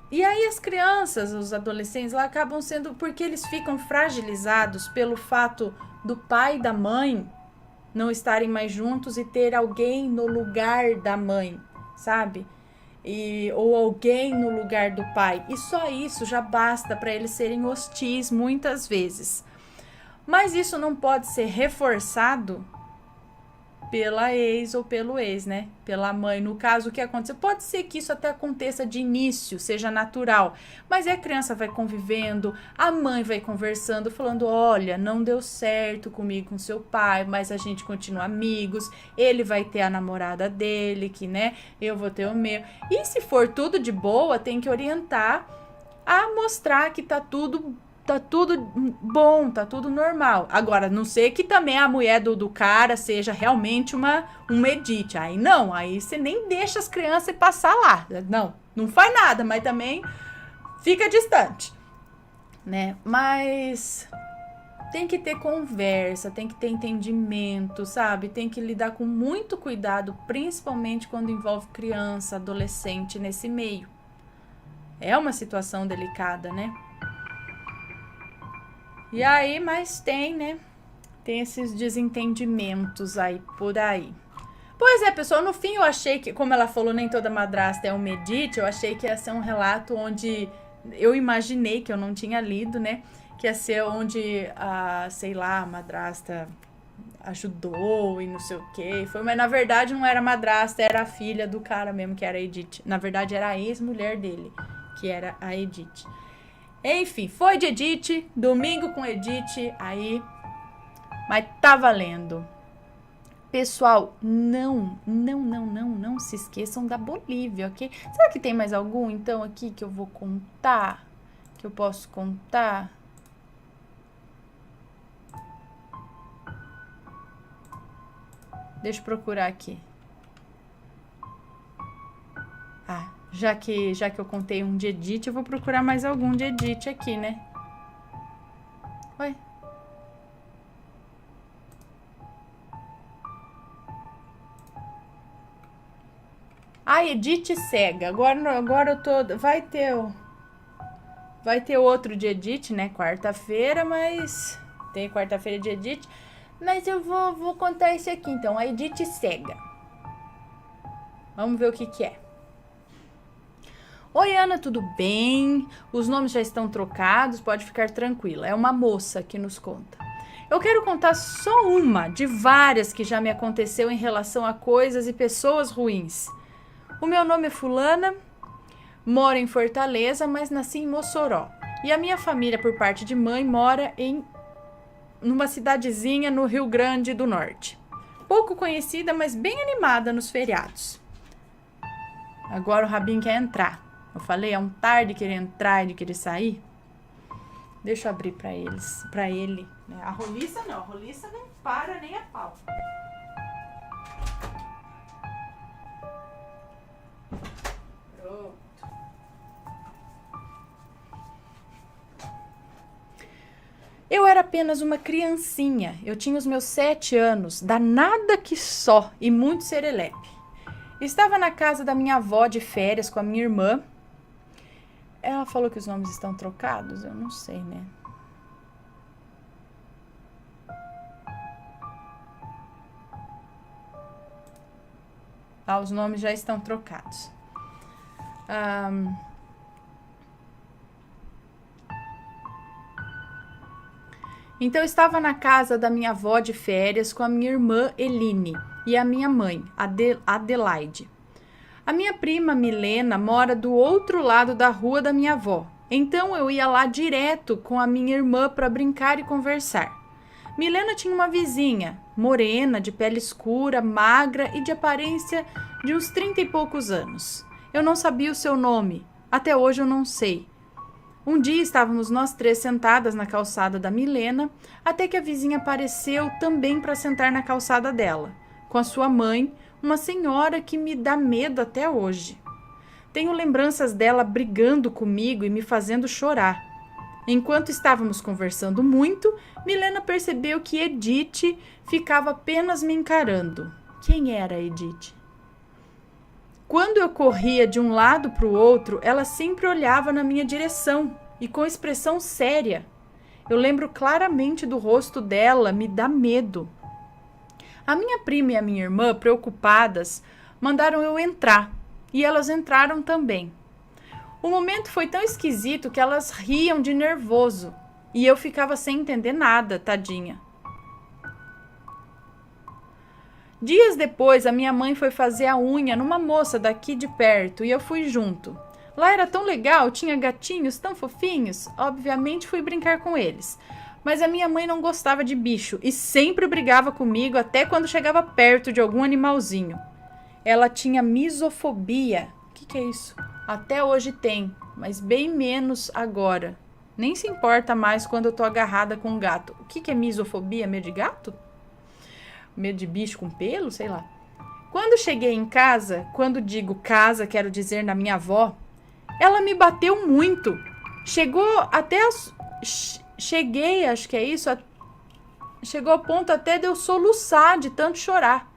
A: E aí as crianças, os adolescentes lá acabam sendo... Porque eles ficam fragilizados pelo fato do pai e da mãe não estarem mais juntos e ter alguém no lugar da mãe, sabe? Ou alguém no lugar do pai. E só isso já basta para eles serem hostis muitas vezes. Mas isso não pode ser reforçado pela ex ou pelo ex, né? Pela mãe. No caso, o que aconteceu? Pode ser que isso até aconteça de início, seja natural. Mas a criança vai convivendo, a mãe vai conversando, falando, olha, não deu certo comigo, com seu pai, mas a gente continua amigos, ele vai ter a namorada dele, que, né, eu vou ter o meu. E se for tudo de boa, tem que orientar a mostrar que tá tudo tá tudo bom, tá tudo normal. Agora, não sei que também a mulher do cara seja realmente uma Edith. Aí não, aí você nem deixa as crianças passar lá. Não faz nada, mas também fica distante, né? Mas tem que ter conversa, tem que ter entendimento, sabe? Tem que lidar com muito cuidado, principalmente quando envolve criança, adolescente nesse meio. É uma situação delicada, né? E aí, mas tem, né? Tem esses desentendimentos aí, por aí. Pois é, pessoal, no fim eu achei que, como ela falou, nem toda madrasta é um Edith, eu achei que ia ser um relato onde, eu imaginei, que eu não tinha lido, né? Que ia ser onde, sei lá, a madrasta ajudou e não sei o que. Mas na verdade não era a madrasta, era a filha do cara mesmo, que era a Edith. Na verdade era a ex-mulher dele, que era a Edith. Enfim, foi de Edith, domingo com Edith, aí, mas tá valendo. Pessoal, não se esqueçam da Bolívia, ok? Será que tem mais algum, então, aqui que eu vou contar? Que eu posso contar? Deixa eu procurar aqui. Já que eu contei um de Edith, eu vou procurar mais algum de Edith aqui, né? Ué? Edith cega. Agora eu tô... Vai ter outro de Edith, né? Quarta-feira, mas... Tem quarta-feira de Edith. Mas eu vou contar esse aqui, então. A Edith cega. Vamos ver o que é. Oi, Ana, tudo bem? Os nomes já estão trocados, pode ficar tranquila. É uma moça que nos conta. Eu quero contar só uma de várias que já me aconteceu em relação a coisas e pessoas ruins. O meu nome é Fulana, moro em Fortaleza, mas nasci em Mossoró. E a minha família, por parte de mãe, mora numa cidadezinha no Rio Grande do Norte. Pouco conhecida, mas bem animada nos feriados. Agora o Rabin quer entrar. Eu falei, é um tarde de querer entrar e de querer sair. Deixa eu abrir pra ele. A roliça não, a roliça não para nem a pau. Pronto. Eu era apenas uma criancinha. Eu tinha os meus 7 anos, danada que só e muito serelepe. Estava na casa da minha avó de férias com a minha irmã. Ela falou que os nomes estão trocados? Eu não sei, né? Os nomes já estão trocados. Então, eu estava na casa da minha avó de férias com a minha irmã Eline e a minha mãe, Adelaide. A minha prima Milena mora do outro lado da rua da minha avó. Então eu ia lá direto com a minha irmã para brincar e conversar. Milena tinha uma vizinha, morena, de pele escura, magra e de aparência de uns 30 e poucos anos. Eu não sabia o seu nome. Até hoje eu não sei. Um dia estávamos nós 3 sentadas na calçada da Milena, até que a vizinha apareceu também para sentar na calçada dela, com a sua mãe, uma senhora que me dá medo até hoje. Tenho lembranças dela brigando comigo e me fazendo chorar. Enquanto estávamos conversando muito, Milena percebeu que Edith ficava apenas me encarando. Quem era Edith? Quando eu corria de um lado para o outro, ela sempre olhava na minha direção e com expressão séria. Eu lembro claramente do rosto dela, me dá medo. A minha prima e a minha irmã, preocupadas, mandaram eu entrar, e elas entraram também. O momento foi tão esquisito que elas riam de nervoso, e eu ficava sem entender nada, tadinha. Dias depois, a minha mãe foi fazer a unha numa moça daqui de perto, e eu fui junto. Lá era tão legal, tinha gatinhos tão fofinhos, obviamente fui brincar com eles. Mas a minha mãe não gostava de bicho e sempre brigava comigo até quando chegava perto de algum animalzinho. Ela tinha misofobia. O que é isso? Até hoje tem, mas bem menos agora. Nem se importa mais quando eu tô agarrada com um gato. O que é misofobia? Medo de gato? Medo de bicho com pelo? Sei lá. Quando cheguei em casa, quando digo casa, quero dizer na minha avó, ela me bateu muito. Chegou até cheguei, acho que é isso, chegou ao ponto até de eu soluçar de tanto chorar.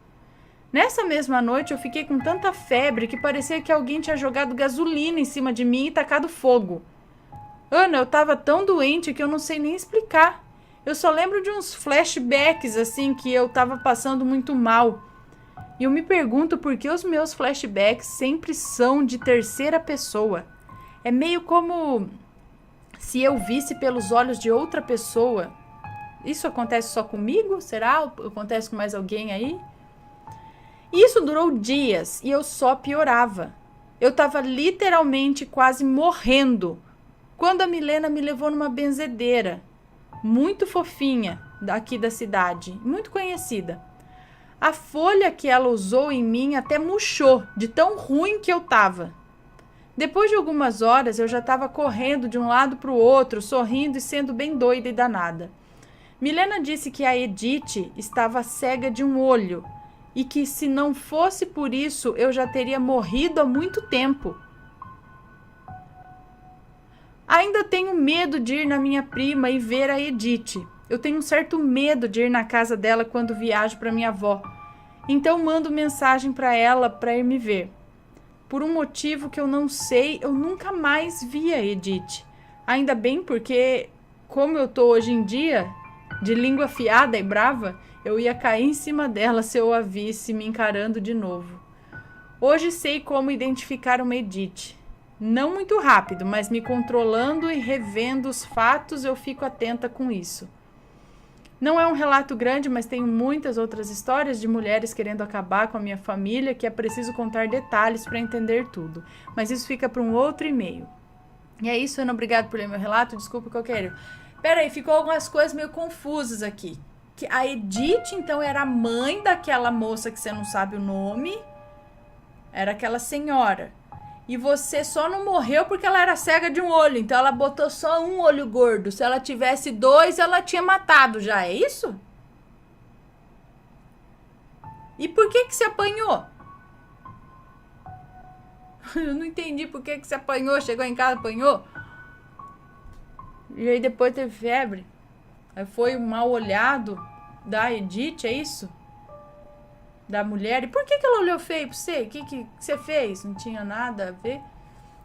A: Nessa mesma noite eu fiquei com tanta febre que parecia que alguém tinha jogado gasolina em cima de mim e tacado fogo. Ana, eu tava tão doente que eu não sei nem explicar. Eu só lembro de uns flashbacks assim que eu tava passando muito mal. E eu me pergunto por que os meus flashbacks sempre são de terceira pessoa. É meio como se eu visse pelos olhos de outra pessoa. Isso acontece só comigo? Será? Acontece com mais alguém aí? Isso durou dias e eu só piorava. Eu tava literalmente quase morrendo quando a Milena me levou numa benzedeira muito fofinha daqui da cidade, muito conhecida. A folha que ela usou em mim até murchou de tão ruim que eu tava. Depois de algumas horas, eu já estava correndo de um lado para o outro, sorrindo e sendo bem doida e danada. Milena disse que a Edith estava cega de um olho e que se não fosse por isso, eu já teria morrido há muito tempo. Ainda tenho medo de ir na minha prima e ver a Edith. Eu tenho um certo medo de ir na casa dela quando viajo para minha avó. Então mando mensagem para ela para ir me ver. Por um motivo que eu não sei, eu nunca mais vi a Edith. Ainda bem porque, como eu tô hoje em dia, de língua afiada e brava, eu ia cair em cima dela se eu a visse me encarando de novo. Hoje sei como identificar uma Edith. Não muito rápido, mas me controlando e revendo os fatos, eu fico atenta com isso. Não é um relato grande, mas tenho muitas outras histórias de mulheres querendo acabar com a minha família que é preciso contar detalhes para entender tudo. Mas isso fica para um outro e-mail. E é isso, Ana. Obrigado por ler meu relato. Desculpa o que eu quero. Pera aí, ficou algumas coisas meio confusas aqui. Que a Edith, então, era a mãe daquela moça que você não sabe o nome. Era aquela senhora. E você só não morreu porque ela era cega de um olho. Então ela botou só um olho gordo. Se ela tivesse dois, ela tinha matado já. É isso? E por que você apanhou? Eu não entendi por que você apanhou. Chegou em casa, apanhou. E aí depois teve febre. Aí foi um mal olhado da Edith, é isso? Da mulher. E por que ela olhou feio pra você? O que você fez? Não tinha nada a ver.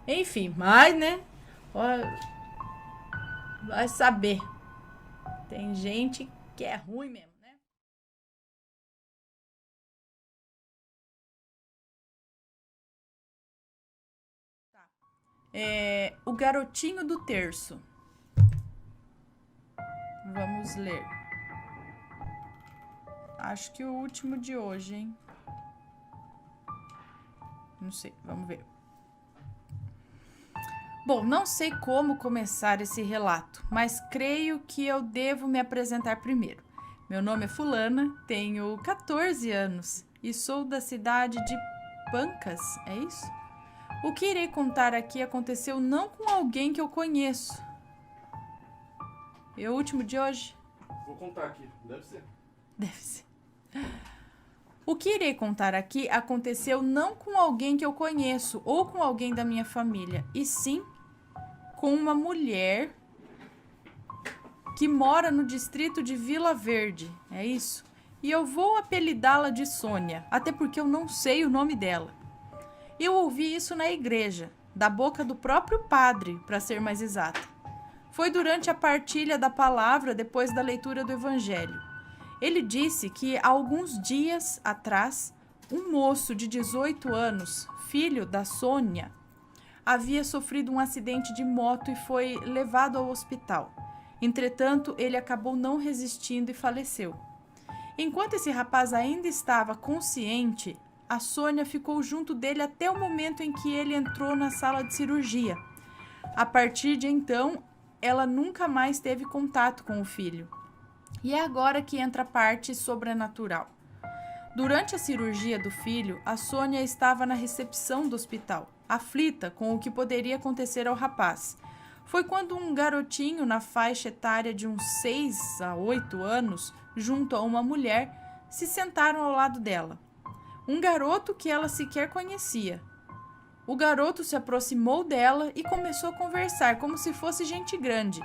A: Enfim, mas, né? Vai saber. Tem gente que é ruim mesmo, né? Tá. O garotinho do terço. Vamos ler. Acho que o último de hoje, hein? Não sei, vamos ver. Bom, não sei como começar esse relato, mas creio que eu devo me apresentar primeiro. Meu nome é Fulana, tenho 14 anos e sou da cidade de Pancas, é isso? O que irei contar aqui aconteceu não com alguém que eu conheço. É o último de hoje?
B: Vou contar aqui, deve ser.
A: Deve ser. O que irei contar aqui aconteceu não com alguém que eu conheço ou com alguém da minha família, e sim com uma mulher que mora no distrito de Vila Verde, é isso? E eu vou apelidá-la de Sônia, até porque eu não sei o nome dela. Eu ouvi isso na igreja, da boca do próprio padre, para ser mais exata. Foi durante a partilha da palavra depois da leitura do evangelho. Ele disse que há alguns dias atrás, um moço de 18 anos, filho da Sônia, havia sofrido um acidente de moto e foi levado ao hospital. Entretanto, ele acabou não resistindo e faleceu. Enquanto esse rapaz ainda estava consciente, a Sônia ficou junto dele até o momento em que ele entrou na sala de cirurgia. A partir de então, ela nunca mais teve contato com o filho. E é agora que entra a parte sobrenatural. Durante a cirurgia do filho, a Sônia estava na recepção do hospital, aflita com o que poderia acontecer ao rapaz. foi quando um garotinho na faixa etária de uns 6 a 8 anos, junto a uma mulher, se sentaram ao lado dela. Um garoto que ela sequer conhecia. O garoto se aproximou dela e começou a conversar como se fosse gente grande.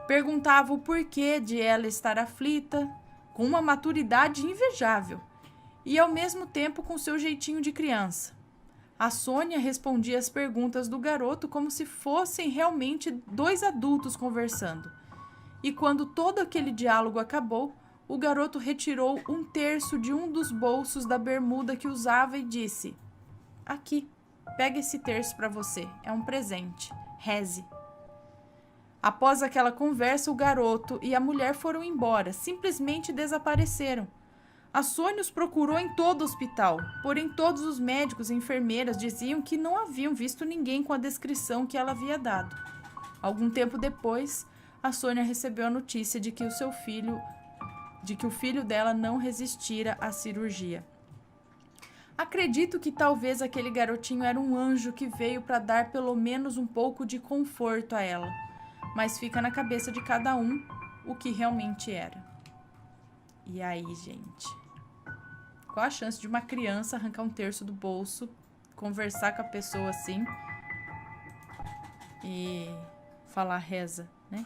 A: Perguntava o porquê de ela estar aflita, com uma maturidade invejável, e ao mesmo tempo com seu jeitinho de criança. A Sônia respondia às perguntas do garoto como se fossem realmente dois adultos conversando. E quando todo aquele diálogo acabou, o garoto retirou 1/3 de um dos bolsos da bermuda que usava e disse: "Aqui, pega esse terço para você, é um presente, reze." Após aquela conversa, o garoto e a mulher foram embora, simplesmente desapareceram. A Sônia os procurou em todo o hospital, porém todos os médicos e enfermeiras diziam que não haviam visto ninguém com a descrição que ela havia dado. Algum tempo depois, a Sônia recebeu a notícia de que o filho dela não resistira à cirurgia. Acredito que talvez aquele garotinho era um anjo que veio para dar pelo menos um pouco de conforto a ela, mas fica na cabeça de cada um o que realmente era. E aí, gente? Qual a chance de uma criança arrancar 1/3 do bolso, conversar com a pessoa assim e falar reza, né?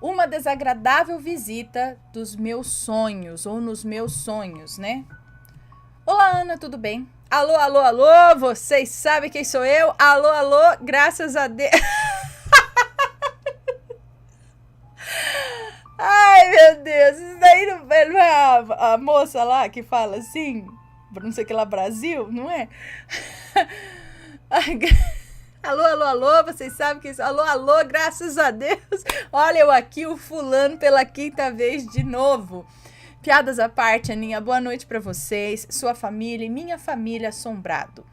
A: Uma desagradável visita dos meus sonhos, ou nos meus sonhos, né? Olá, Ana, tudo bem? Alô, alô, alô, vocês sabem quem sou eu? Alô, alô, graças a Deus. Ai, meu Deus, isso daí não é a moça lá que fala assim, não sei o que lá, Brasil, não é? Alô, alô, alô, vocês sabem que isso... Alô, alô, graças a Deus. Olha eu aqui, o fulano, pela 5ª vez de novo. Piadas à parte, Aninha, boa noite pra vocês, sua família e minha família assombrado.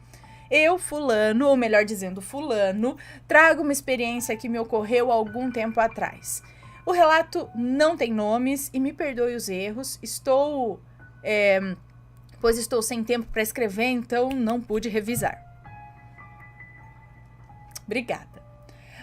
A: Eu, fulano, ou melhor dizendo, fulano, trago uma experiência que me ocorreu há algum tempo atrás. O relato não tem nomes e me perdoe os erros, pois estou sem tempo para escrever, então não pude revisar. Obrigada.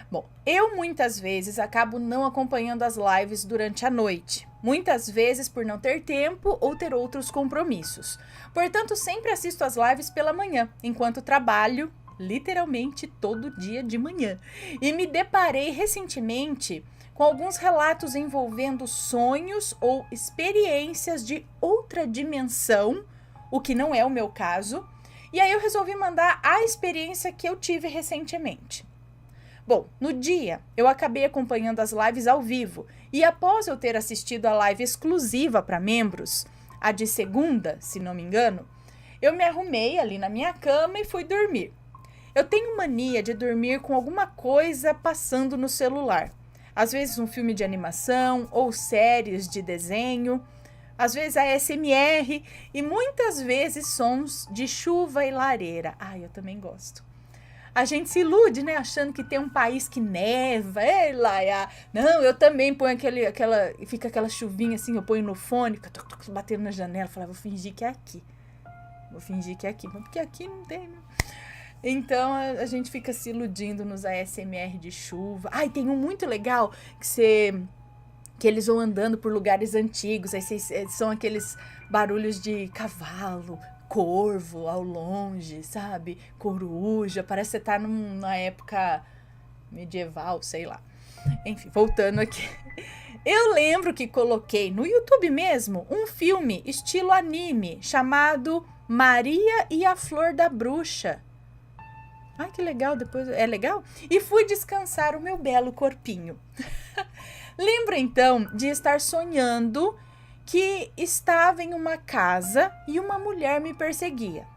A: Bom, eu muitas vezes acabo não acompanhando as lives durante a noite. Muitas vezes por não ter tempo ou ter outros compromissos. Portanto, sempre assisto as lives pela manhã, enquanto trabalho, literalmente todo dia de manhã. E me deparei recentemente com alguns relatos envolvendo sonhos ou experiências de outra dimensão, o que não é o meu caso. E aí eu resolvi mandar a experiência que eu tive recentemente. Bom, no dia eu acabei acompanhando as lives ao vivo e após eu ter assistido a live exclusiva para membros, a de segunda, se não me engano, eu me arrumei ali na minha cama e fui dormir. Eu tenho mania de dormir com alguma coisa passando no celular. Às vezes um filme de animação ou séries de desenho, às vezes ASMR e muitas vezes sons de chuva e lareira. Ai, eu também gosto. A gente se ilude, né? Achando que tem um país que neva. Ei, Laia. Não, eu também ponho fica aquela chuvinha assim, eu ponho no fone, batendo na janela, falo, vou fingir que é aqui. Porque aqui não tem, né? Então, a gente fica se iludindo nos ASMR de chuva. Ai, tem um muito legal que eles vão andando por lugares antigos, aí são aqueles barulhos de cavalo, corvo ao longe, sabe? Coruja, parece que você tá numa época medieval, sei lá. Enfim, voltando aqui. Eu lembro que coloquei no YouTube mesmo um filme estilo anime chamado Maria e a Flor da Bruxa. Ai, que legal, depois... É legal? E fui descansar o meu belo corpinho. Lembro então de estar sonhando que estava em uma casa e uma mulher me perseguia.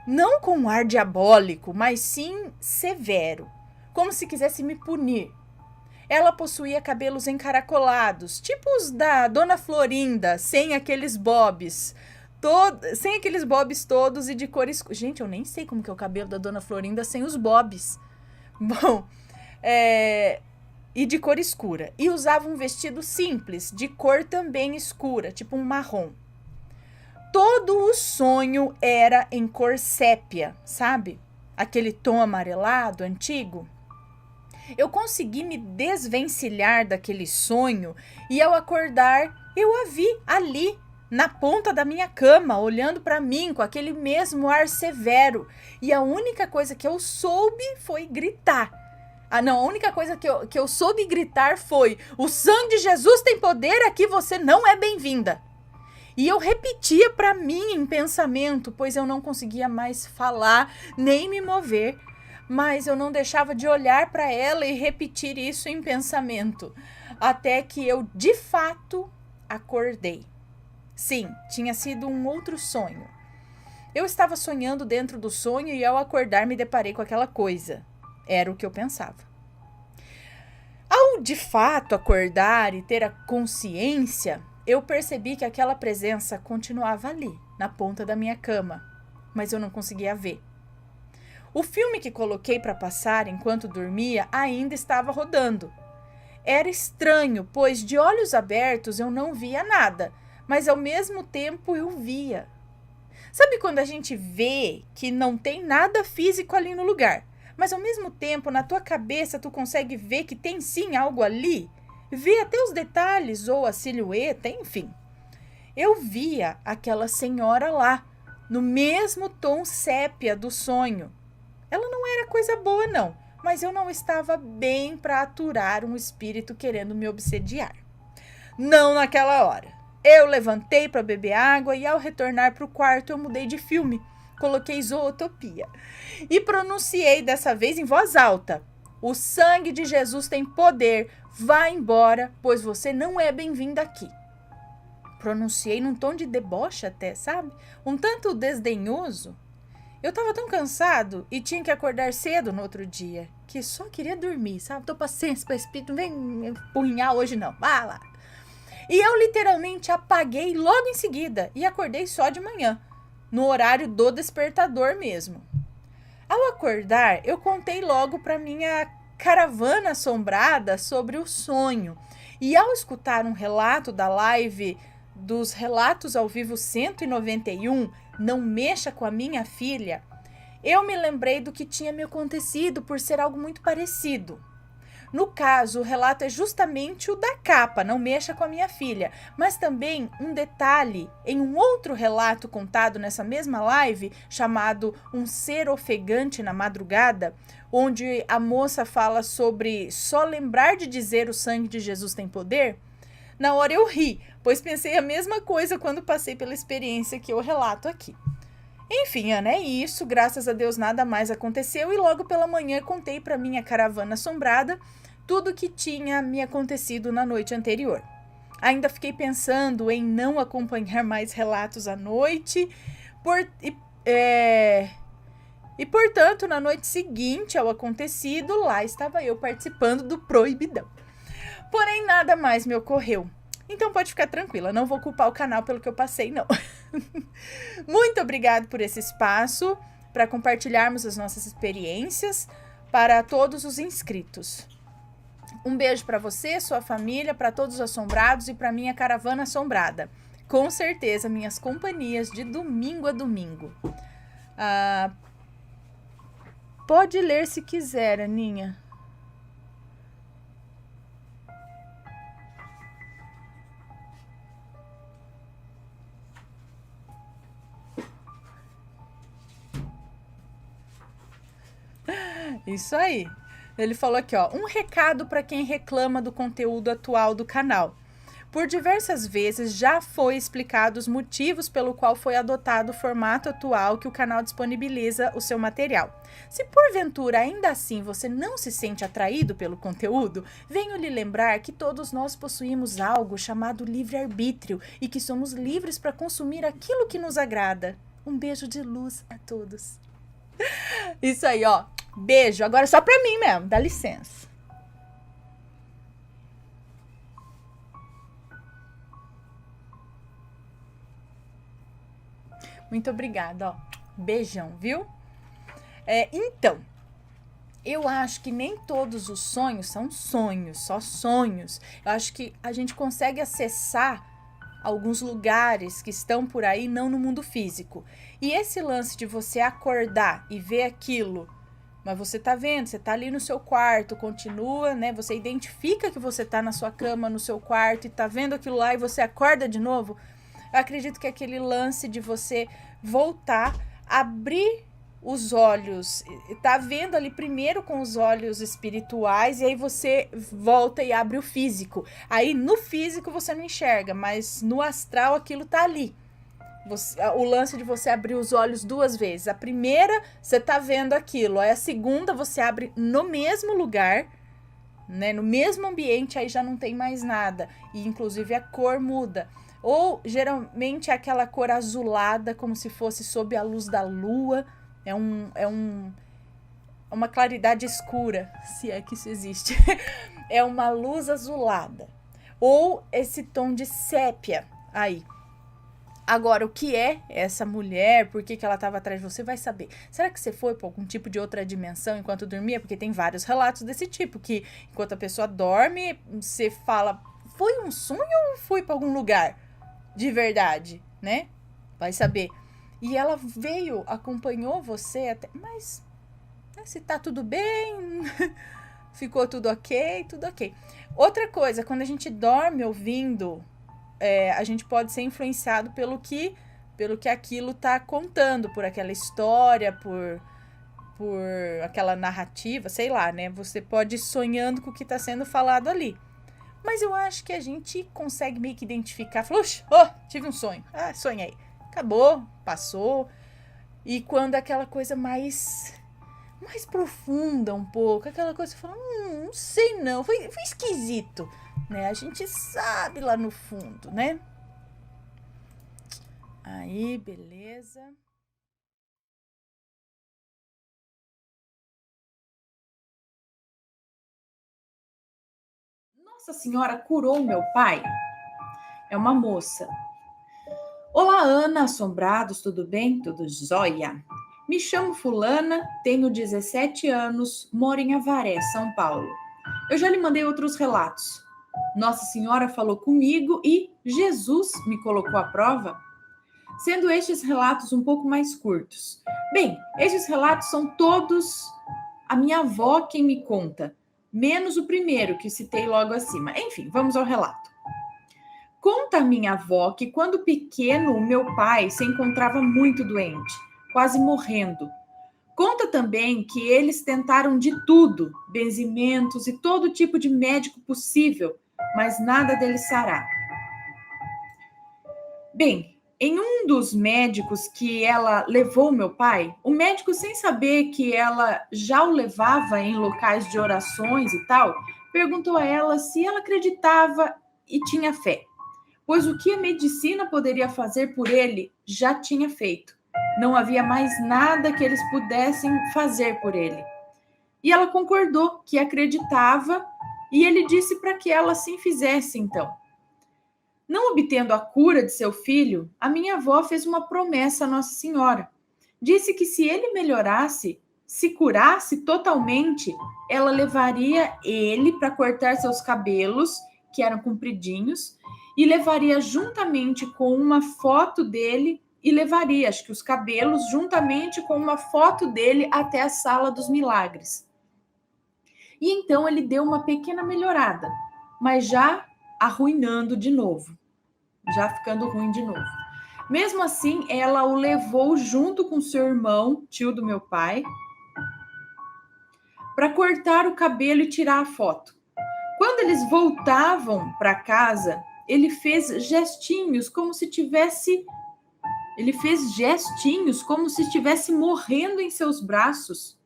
A: Não com um ar diabólico, mas sim severo, como se quisesse me punir. Ela possuía cabelos encaracolados, tipo os da Dona Florinda, sem aqueles bobs todos e de cores... Gente, eu nem sei como que é o cabelo da Dona Florinda sem os bobs. Bom, e de cor escura. E usava um vestido simples, de cor também escura, tipo um marrom. Todo o sonho era em cor sépia, sabe? Aquele tom amarelado, antigo. Eu consegui me desvencilhar daquele sonho e ao acordar, eu a vi ali, na ponta da minha cama, olhando para mim com aquele mesmo ar severo. E a única coisa que eu soube foi gritar. A única coisa que eu soube gritar foi: o sangue de Jesus tem poder, aqui você não é bem-vinda. E eu repetia para mim em pensamento, pois eu não conseguia mais falar, nem me mover. Mas eu não deixava de olhar para ela e repetir isso em pensamento, até que eu, de fato, acordei. Sim, tinha sido um outro sonho. Eu estava sonhando dentro do sonho e ao acordar me deparei com aquela coisa. Era o que eu pensava. Ao, de fato, acordar e ter a consciência, eu percebi que aquela presença continuava ali, na ponta da minha cama, mas eu não conseguia ver. O filme que coloquei para passar enquanto dormia ainda estava rodando. Era estranho, pois de olhos abertos eu não via nada, mas ao mesmo tempo eu via. Sabe quando a gente vê que não tem nada físico ali no lugar, mas ao mesmo tempo na tua cabeça tu consegue ver que tem sim algo ali? Vê até os detalhes ou a silhueta, enfim. Eu via aquela senhora lá, no mesmo tom sépia do sonho. Ela não era coisa boa, não, mas eu não estava bem para aturar um espírito querendo me obsediar. Não naquela hora. Eu levantei para beber água e ao retornar para o quarto eu mudei de filme. Coloquei Zootopia e pronunciei dessa vez em voz alta: o sangue de Jesus tem poder, vá embora, pois você não é bem-vinda aqui. Pronunciei num tom de deboche até, sabe? Um tanto desdenhoso. Eu tava tão cansado e tinha que acordar cedo no outro dia, que só queria dormir, sabe? Tô paciência para espírito, não vem me empurrinhar hoje não, vá lá. E eu literalmente apaguei logo em seguida e acordei só de manhã, no horário do despertador mesmo. Ao acordar, eu contei logo para minha caravana assombrada sobre o sonho. E ao escutar um relato da live dos Relatos ao Vivo 191, Não Mexa com a Minha Filha, eu me lembrei do que tinha me acontecido por ser algo muito parecido. No caso, o relato é justamente o da capa, Não Mexa com a Minha Filha, mas também um detalhe em um outro relato contado nessa mesma live, chamado Um Ser Ofegante na Madrugada, onde a moça fala sobre só lembrar de dizer o sangue de Jesus tem poder. Na hora eu ri, pois pensei a mesma coisa quando passei pela experiência que eu relato aqui. Enfim, Ana, é isso, graças a Deus nada mais aconteceu e logo pela manhã contei para minha caravana assombrada tudo o que tinha me acontecido na noite anterior. Ainda fiquei pensando em não acompanhar mais relatos à noite, portanto, na noite seguinte ao acontecido, lá estava eu participando do Proibidão. Porém, nada mais me ocorreu. Então pode ficar tranquila, não vou culpar o canal pelo que eu passei, não. Muito obrigada por esse espaço, para compartilharmos as nossas experiências para todos os inscritos. Um beijo para você, sua família, para todos os assombrados e para minha caravana assombrada. Com certeza, minhas companhias de domingo a domingo. Pode ler se quiser, Aninha. Isso aí. Ele falou aqui, ó, um recado para quem reclama do conteúdo atual do canal. Por diversas vezes já foi explicado os motivos pelo qual foi adotado o formato atual que o canal disponibiliza o seu material. Se porventura ainda assim você não se sente atraído pelo conteúdo, venho lhe lembrar que todos nós possuímos algo chamado livre-arbítrio e que somos livres para consumir aquilo que nos agrada. Um beijo de luz a todos. Isso aí, ó. Beijo. Agora só pra mim mesmo. Dá licença. Muito obrigada, ó. Beijão, viu? Então, Eu acho que nem todos os sonhos são sonhos, só sonhos. Eu acho que a gente consegue acessar alguns lugares que estão por aí, não no mundo físico. E esse lance de você acordar e ver aquilo, mas você tá vendo, você tá ali no seu quarto, continua, né? Você identifica que você tá na sua cama, no seu quarto, e tá vendo aquilo lá e você acorda de novo. Eu acredito que é aquele lance de você voltar, abrir os olhos, tá vendo ali primeiro com os olhos espirituais, e aí você volta e abre o físico. Aí no físico você não enxerga, mas no astral aquilo tá ali. O lance de você abrir os olhos 2 vezes. A primeira, você tá vendo aquilo. Aí a segunda, você abre no mesmo lugar, né? No mesmo ambiente, aí já não tem mais nada. E inclusive a cor muda. Ou geralmente é aquela cor azulada, como se fosse sob a luz da lua. É uma claridade escura, se é que isso existe. É uma luz azulada. Ou esse tom de sépia aí. Agora, o que é essa mulher? Por que ela estava atrás de você? Vai saber. Será que você foi para algum tipo de outra dimensão enquanto dormia? Porque tem vários relatos desse tipo, que enquanto a pessoa dorme, você fala, foi um sonho ou fui para algum lugar de verdade, né? Vai saber. E ela veio, acompanhou você até... Mas, né, se tá tudo bem, ficou tudo ok, tudo ok. Outra coisa, quando a gente dorme ouvindo... a gente pode ser influenciado pelo que aquilo tá contando, por aquela história, por aquela narrativa, sei lá, né? Você pode ir sonhando com o que tá sendo falado ali. Mas eu acho que a gente consegue meio que identificar, falou, tive um sonho, sonhei. Acabou, passou. E quando aquela coisa mais profunda um pouco, aquela coisa que você fala, não sei não, foi esquisito, né? A gente sabe lá no fundo, né? Aí, beleza.
C: Nossa Senhora curou meu pai? É uma moça. Olá, Ana, assombrados, tudo bem? Tudo jóia? Me chamo Fulana, tenho 17 anos, moro em Avaré, São Paulo. Eu já lhe mandei outros relatos. Nossa Senhora falou comigo e Jesus me colocou à prova, sendo estes relatos um pouco mais curtos. Bem, estes relatos são todos a minha avó quem me conta, menos o primeiro que citei logo acima. Enfim, vamos ao relato. Conta a minha avó que quando pequeno o meu pai se encontrava muito doente, quase morrendo. Conta também que eles tentaram de tudo, benzimentos e todo tipo de médico possível, mas nada deles sarar. Bem, em um dos médicos que ela levou meu pai, o médico, sem saber que ela já o levava em locais de orações e tal, perguntou a ela se ela acreditava e tinha fé, pois o que a medicina poderia fazer por ele já tinha feito. Não havia mais nada que eles pudessem fazer por ele. E ela concordou que acreditava, e ele disse para que ela assim fizesse então. Não obtendo a cura de seu filho, a minha avó fez uma promessa a Nossa Senhora. Disse que se ele melhorasse, se curasse totalmente, ela levaria ele para cortar seus cabelos, que eram compridinhos, e levaria juntamente com uma foto dele, e levaria, acho que os cabelos, juntamente com uma foto dele até a Sala dos Milagres. E então ele deu uma pequena melhorada, mas já arruinando de novo, já ficando ruim de novo. Mesmo assim, ela o levou junto com seu irmão, tio do meu pai, para cortar o cabelo e tirar a foto. Quando eles voltavam para casa, ele fez gestinhos como se estivesse morrendo em seus braços.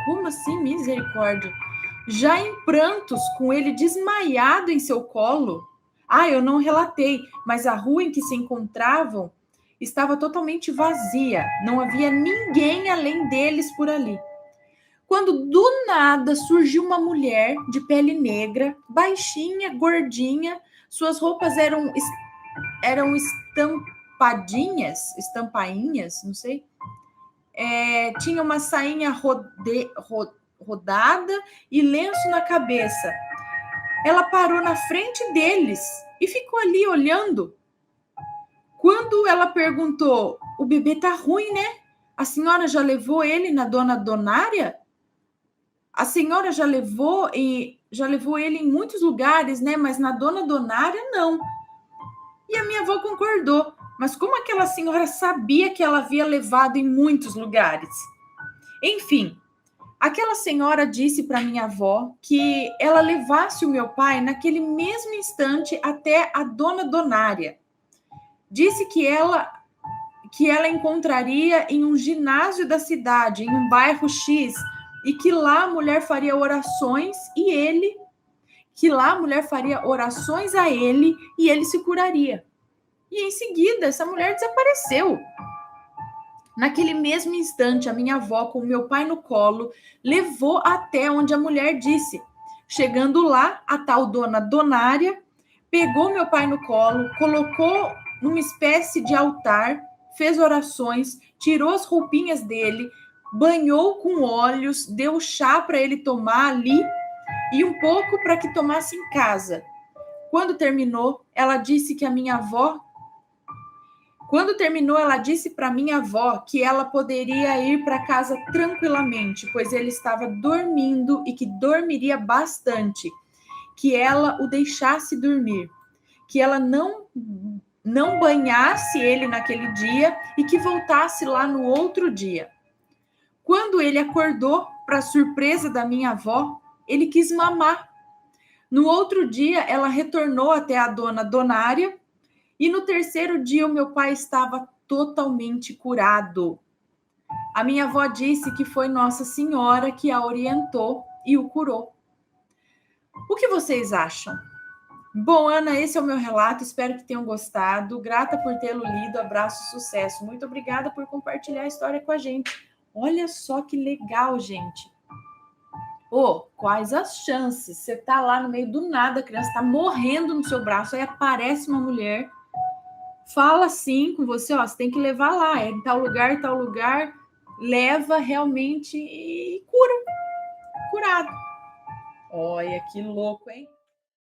C: Como assim, misericórdia? Já em prantos, com ele desmaiado em seu colo. Eu não relatei, mas a rua em que se encontravam estava totalmente vazia. Não havia ninguém além deles por ali. Quando do nada surgiu uma mulher de pele negra, baixinha, gordinha, suas roupas eram estampainhas, não sei. Tinha uma sainha rodada e lenço na cabeça. Ela parou na frente deles e ficou ali olhando. Quando ela perguntou: o bebê tá ruim, né? A senhora já levou ele na dona Donária? A senhora já levou ele em muitos lugares, né? Mas na dona Donária, não. E a minha avó concordou. Mas como aquela senhora sabia que ela havia levado em muitos lugares? Enfim, aquela senhora disse para minha avó que ela levasse o meu pai naquele mesmo instante até a dona Donária. Disse que ela encontraria em um ginásio da cidade, em um bairro X, e que lá a mulher faria orações a ele e ele se curaria. E em seguida, essa mulher desapareceu. Naquele mesmo instante, a minha avó, com o meu pai no colo, levou até onde a mulher disse. Chegando lá, a tal dona Donária pegou meu pai no colo, colocou numa espécie de altar, fez orações, tirou as roupinhas dele, banhou com óleos, deu chá para ele tomar ali e um pouco para que tomasse em casa. Quando terminou, ela disse para minha avó que ela poderia ir para casa tranquilamente, pois ele estava dormindo e que dormiria bastante, que ela o deixasse dormir, que ela não banhasse ele naquele dia e que voltasse lá no outro dia. Quando ele acordou, para surpresa da minha avó, ele quis mamar. No outro dia, ela retornou até a dona Donária e no terceiro dia o meu pai estava totalmente curado. A minha avó disse que foi Nossa Senhora que a orientou e o curou. O que vocês acham? Bom, Ana, esse é o meu relato, espero que tenham gostado. Grata por tê-lo lido, abraço, sucesso. Muito obrigada por compartilhar a história com a gente. Olha só que legal, gente. Quais as chances? Você tá lá no meio do nada, a criança tá morrendo no seu braço, aí aparece uma mulher, fala assim com você, você tem que levar lá, em tal lugar, leva realmente e curado. Olha que louco, hein?